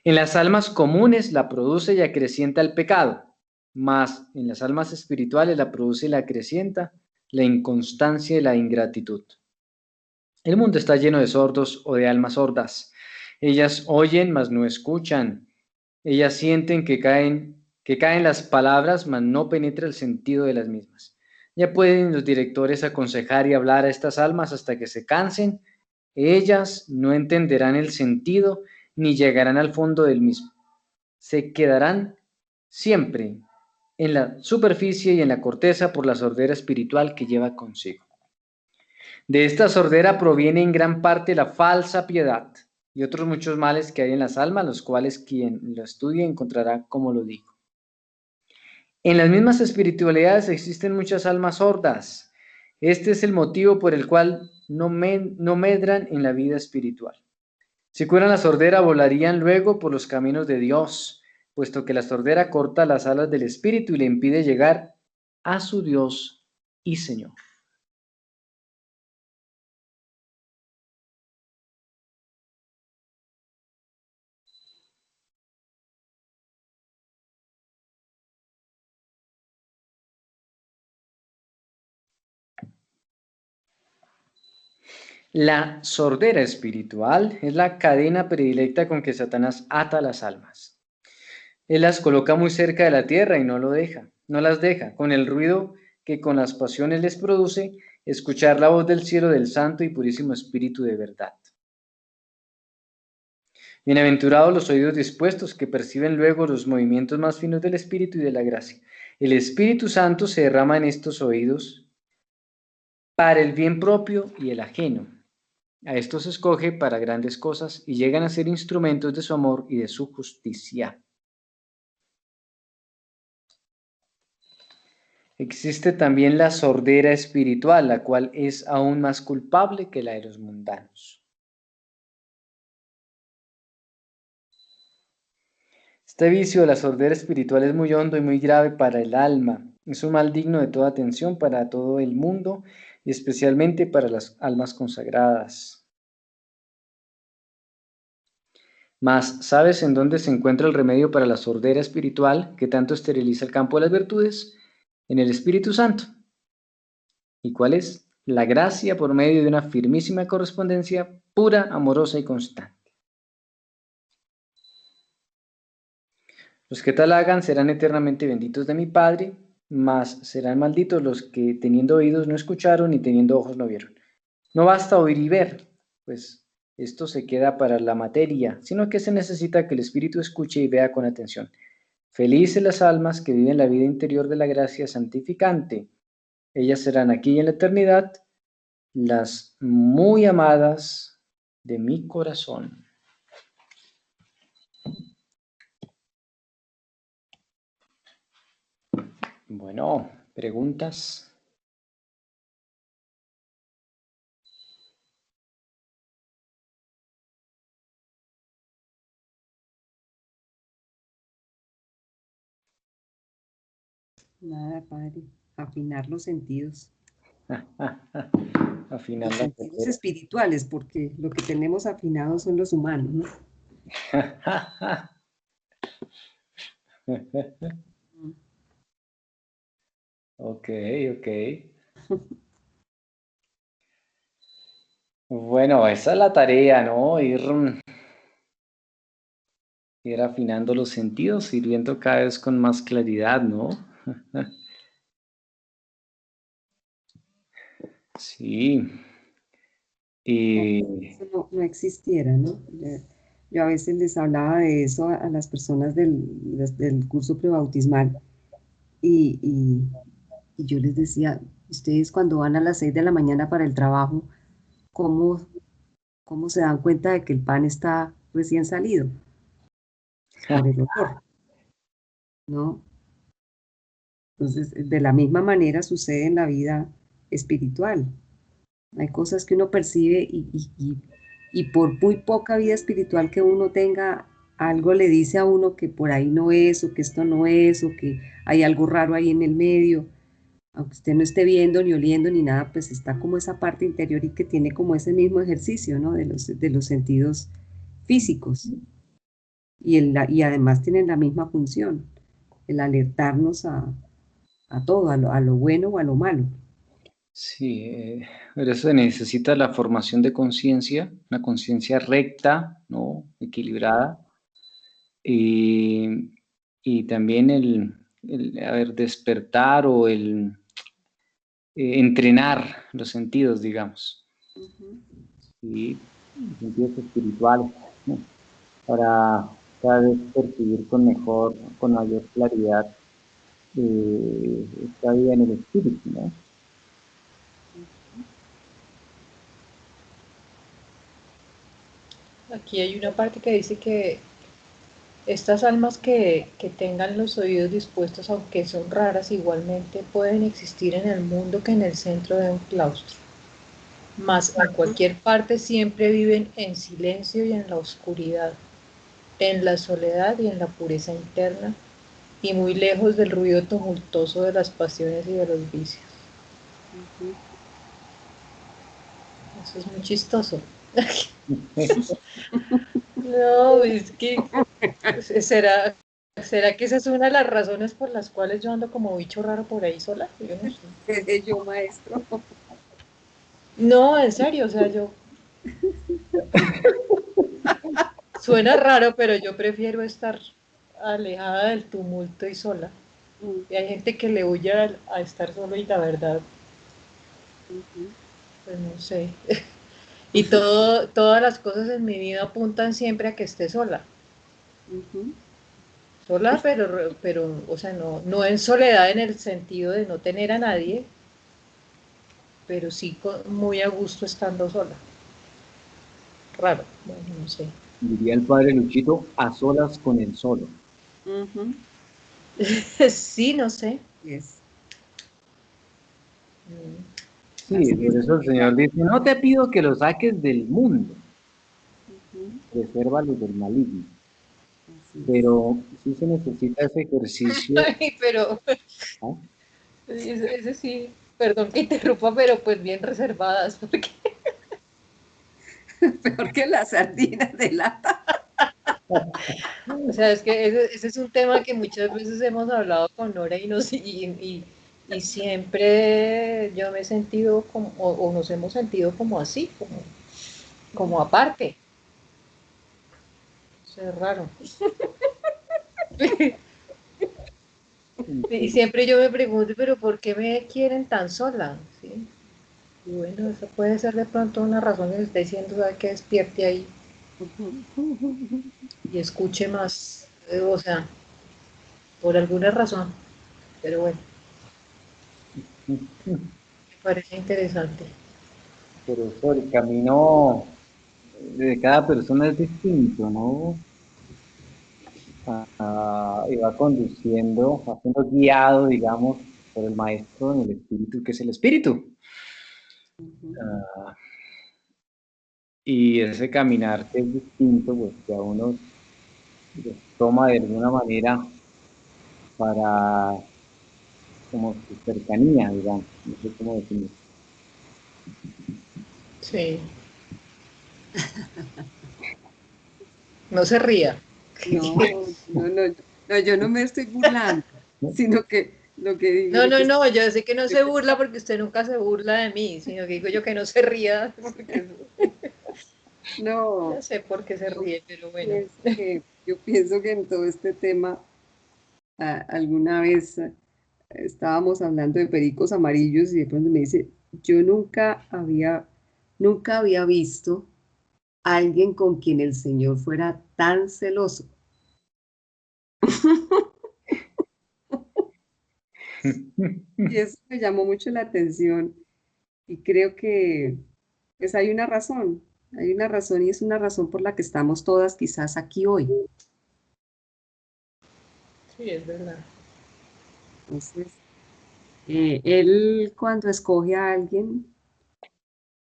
En las almas comunes la produce y acrecienta el pecado, mas en las almas espirituales la produce y la acrecienta la inconstancia y la ingratitud. El mundo está lleno de sordos o de almas sordas. Ellas oyen, mas no escuchan. Ellas sienten que caen las palabras, mas no penetra el sentido de las mismas. Ya pueden los directores aconsejar y hablar a estas almas hasta que se cansen. Ellas no entenderán el sentido ni llegarán al fondo del mismo. Se quedarán siempre en la superficie y en la corteza por la sordera espiritual que lleva consigo. De esta sordera proviene en gran parte la falsa piedad y otros muchos males que hay en las almas, los cuales quien lo estudie encontrará como lo digo. En las mismas espiritualidades existen muchas almas sordas. Este es el motivo por el cual no medran en la vida espiritual. Si curan la sordera, volarían luego por los caminos de Dios, puesto que la sordera corta las alas del espíritu y le impide llegar a su Dios y Señor. La sordera espiritual es la cadena predilecta con que Satanás ata a las almas. Él las coloca muy cerca de la tierra y no las deja, con el ruido que con las pasiones les produce, escuchar la voz del cielo del Santo y Purísimo Espíritu de verdad. Bienaventurados los oídos dispuestos, que perciben luego los movimientos más finos del Espíritu y de la gracia. El Espíritu Santo se derrama en estos oídos para el bien propio y el ajeno. A estos se escoge para grandes cosas y llegan a ser instrumentos de su amor y de su justicia. Existe también la sordera espiritual, la cual es aún más culpable que la de los mundanos. Este vicio de la sordera espiritual es muy hondo y muy grave para el alma. Es un mal digno de toda atención para todo el mundo y especialmente para las almas consagradas. Mas, ¿sabes en dónde se encuentra el remedio para la sordera espiritual que tanto esteriliza el campo de las virtudes? En el Espíritu Santo. ¿Y cuál es? La gracia por medio de una firmísima correspondencia pura, amorosa y constante. Los que tal hagan serán eternamente benditos de mi Padre, mas serán malditos los que teniendo oídos no escucharon y teniendo ojos no vieron. No basta oír y ver, pues esto se queda para la materia, sino que se necesita que el espíritu escuche y vea con atención. Felices las almas que viven la vida interior de la gracia santificante. Ellas serán aquí y en la eternidad las muy amadas de mi corazón. Bueno, ¿preguntas? Nada, padre. Afinar los sentidos. Afinar Los la sentidos espirituales, porque lo que tenemos afinados son los humanos, ¿no? Ok. Bueno, esa es la tarea, ¿no? Ir afinando los sentidos, ir viendo cada vez con más claridad, ¿no? Sí. Y Eso no existiera, ¿no? Yo a veces les hablaba de eso a las personas del curso prebautismal y yo les decía, ustedes cuando van a las 6 de la mañana para el trabajo, ¿cómo, cómo se dan cuenta de que el pan está recién salido? Por el olor, ¿no? Entonces, de la misma manera sucede en la vida espiritual. Hay cosas que uno percibe y por muy poca vida espiritual que uno tenga, algo le dice a uno que por ahí no es, o que esto no es, o que hay algo raro ahí en el medio. Aunque usted no esté viendo, ni oliendo, ni nada, pues está como esa parte interior y que tiene como ese mismo ejercicio, ¿no? De los sentidos físicos. Y además tienen la misma función, el alertarnos a todo, a lo bueno o a lo malo. sí, pero eso se necesita la formación de conciencia, una conciencia recta, ¿no? Equilibrada, y también despertar o entrenar los sentidos, digamos, ¿sí? Los sentidos espirituales, ¿no? Para cada vez percibir con mayor claridad esta vida en el espíritu, ¿no? Aquí hay una parte que dice que estas almas que tengan los oídos dispuestos, aunque son raras, igualmente pueden existir en el mundo que en el centro de un claustro. Mas en cualquier parte siempre viven en silencio y en la oscuridad, en la soledad y en la pureza interna, y muy lejos del ruido tumultuoso de las pasiones y de los vicios. Eso es muy chistoso. No, es que ¿será que esa es una de las razones por las cuales yo ando como bicho raro por ahí sola? Yo no sé. Yo, maestro. No, en serio, o sea, yo Suena raro, pero yo prefiero estar alejada del tumulto y sola. Y hay gente que le huye a estar solo y la verdad, Ujú, pues no sé. Y todas las cosas en mi vida apuntan siempre a que esté sola. ujú. Sola, pero o sea, no en soledad en el sentido de no tener a nadie, pero sí muy a gusto estando sola. Raro, bueno, no sé. Diría el padre Luchito, a solas con el solo. Ujú. Sí, no sé. Yes. Mm, Sí, Así es por eso el Señor complicado. dice, no te pido que lo saques del mundo, Ujú, resérvalo del maligno. así es. Pero sí se necesita ese ejercicio. Ay, pero ¿Ah? ese sí, perdón que interrumpa, pero pues bien reservadas, porque, Peor que las sardinas de lata. o sea, es que ese es un tema que muchas veces hemos hablado con Nora y siempre yo me he sentido como, o nos hemos sentido como así, como aparte. Eso es raro. Y siempre yo me pregunto, pero ¿por qué me quieren tan sola? ¿Sí? Y bueno, eso puede ser de pronto una razón que me está diciendo, ¿sabe? Que despierte ahí y escuche más, o sea, por alguna razón. Pero bueno, me parece interesante. Por eso el camino de cada persona es distinto, ¿no? Y va conduciendo, va siendo guiado, digamos, por el maestro en el espíritu, que es el espíritu. Ujú. Ah, y ese caminar que es distinto, pues que a uno los toma de alguna manera para como su cercanía, digamos, no sé cómo definirlo. Sí, no se ría. No, no, no, no, yo no me estoy burlando, ¿No? sino que lo que digo, No, lo no, que no, yo sé que no se burla porque usted nunca se burla de mí, sino que digo yo que no se ría porque no no, sé por qué se yo ríe, pero bueno. pienso que en todo este tema, alguna vez estábamos hablando de pericos amarillos y de pronto me dice, yo nunca había visto a alguien con quien el Señor fuera tan celoso. Y eso me llamó mucho la atención y creo que pues hay una razón y es una razón por la que estamos todas quizás aquí hoy. Sí, es verdad. Entonces, él cuando escoge a alguien,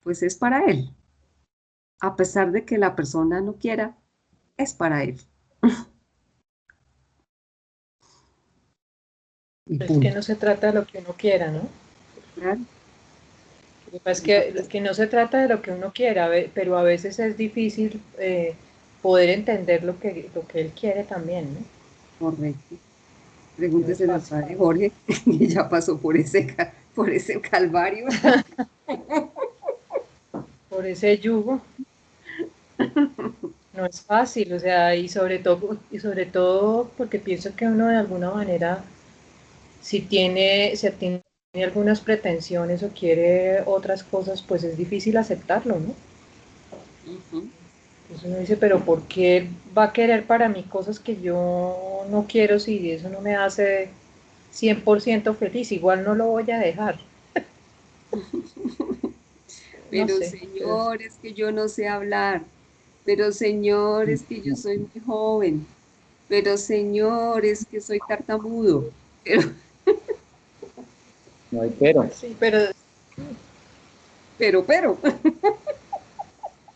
pues es para él, a pesar de que la persona no quiera, es para él. Y Es que punto. no se trata de lo que uno quiera, ¿no? ¿Verdad? Lo que pasa es Entonces, que no se trata de lo que uno quiera, pero a veces es difícil poder entender lo que él quiere también, ¿no? correcto. No es Pregúnteselo al fácil. padre Jorge, que ya pasó por ese calvario. Por ese yugo no es fácil, o sea, y sobre todo porque pienso que uno de alguna manera, si tiene algunas pretensiones o quiere otras cosas, pues es difícil aceptarlo, ¿no? Ujú. Entonces uno dice, pero ¿por qué va a querer para mí cosas que yo no quiero si eso no me hace 100% feliz? Igual no lo voy a dejar. No Pero sé, pero señor, es que yo no sé hablar. Pero señor, es que yo soy muy joven. Pero señor, es que soy tartamudo. Pero, No hay pero. pues sí, pero.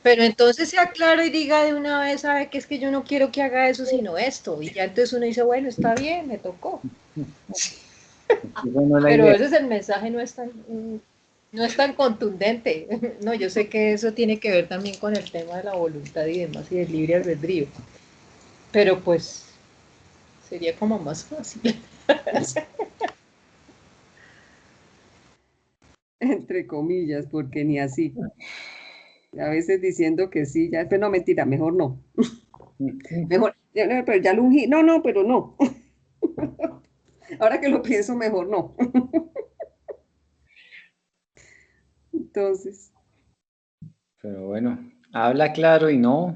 pero entonces sea claro y diga de una vez, sabe que es que yo no quiero que haga eso sino esto. Y ya entonces uno dice, bueno, está bien, me tocó. Esa no es la Pero a idea. veces el mensaje no es tan contundente. No, yo sé que eso tiene que ver también con el tema de la voluntad y demás y del libre albedrío. Pero pues sería como más fácil. Entre comillas, porque ni así. A veces diciendo que sí, ya, pero no, mentira, mejor no. Mejor, pero ya lo ungí. No, no, pero no. Ahora que lo pienso, mejor no. Entonces, Pero bueno, habla claro y no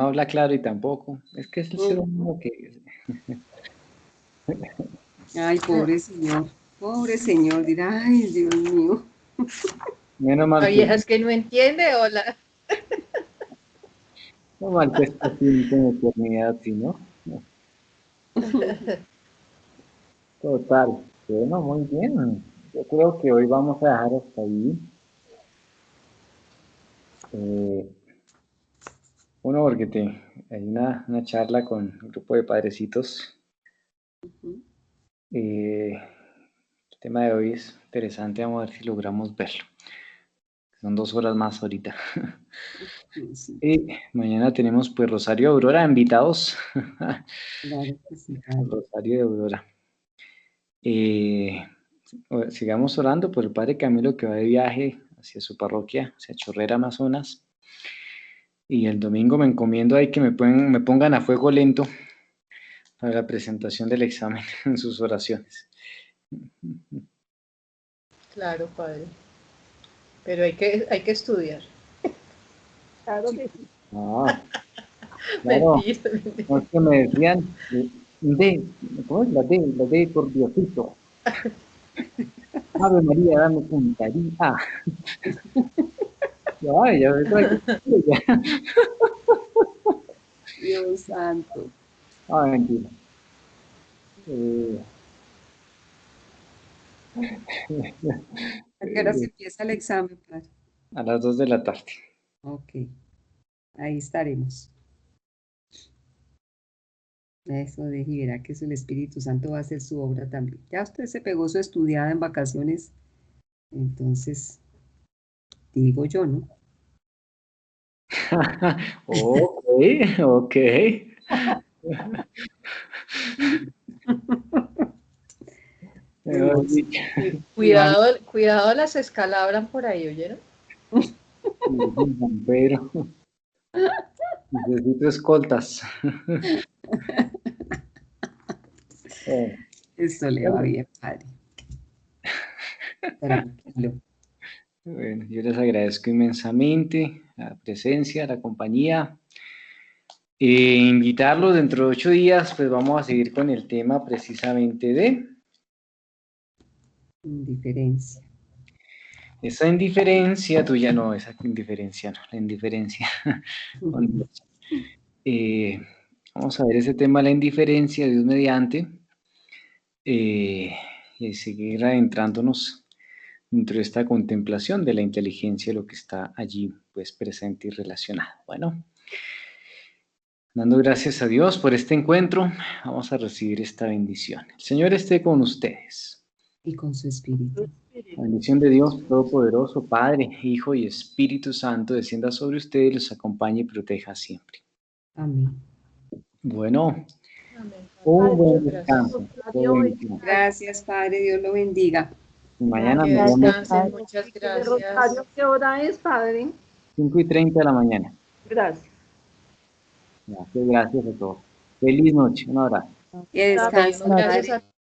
habla claro y tampoco. Es que es el ser humano que... ay, pobre señor, dirá, ay, Dios mío. Menos La mal vieja que, es que no entiende, hola. menos mal que esto tiene como eternidad, ¿sí, no? Total. Bueno, muy bien. Yo creo que hoy vamos a dejar hasta ahí. Uno, porque hay una charla con un grupo de padrecitos. El tema de hoy es interesante, vamos a ver si logramos verlo. Son 2 horas más ahorita. Sí, Y mañana tenemos pues Rosario Aurora, invitados. claro que sí, padre. Rosario de Aurora. Sigamos orando por el Padre Camilo que va de viaje hacia su parroquia, hacia Chorrera, Amazonas. Y el domingo me encomiendo ahí que me pongan a fuego lento para la presentación del examen en sus oraciones. Claro, padre. Pero hay que estudiar. Claro que sí. Ah, claro, Mentira, mentira. no es que me decían, D, ¿cómo es la D? La D por Diosito. Ave María, dame puntaría. Ya, ya. Dios santo. Mentira. Eh, ¿A qué hora se empieza el examen, padre? a las 2 de la tarde. Ok, ahí estaremos. Eso de y verá que el Espíritu Santo va a hacer su obra también. Ya usted se pegó su estudiada en vacaciones, entonces digo yo, ¿no? Ok, ok. Mejor Hermoso. dicho, Cuidado, las escalabran por ahí, ¿oyeron? pero necesito escoltas. Esto le va bien, padre. Tranquilo. Bueno, yo les agradezco inmensamente la presencia, la compañía. Invitarlos dentro de 8 días, pues vamos a seguir con el tema precisamente de Indiferencia. esa indiferencia tuya, no, esa indiferencia, no, la indiferencia con Dios. Vamos a ver ese tema, la indiferencia, Dios mediante, y seguir adentrándonos dentro de esta contemplación de la inteligencia, lo que está allí, pues presente y relacionado. Bueno, dando gracias a Dios por este encuentro, vamos a recibir esta bendición. El Señor esté con ustedes. Y con su espíritu. La bendición de Dios Todopoderoso, Padre, Hijo y Espíritu Santo, descienda sobre ustedes y los acompañe y proteja siempre. Amén. Bueno, Amén, un padre. buen Muchas gracias. descanso. Qué bendición. Gracias, Padre. Dios lo bendiga. Y mañana Que nos vemos descansen. Muchas ¿De Rosario gracias. qué hora es, padre? 5:30 de la mañana. Gracias. Gracias a todos. Feliz noche. Un abrazo. Que Gracias. descanse, Pedimos gracias Padre. a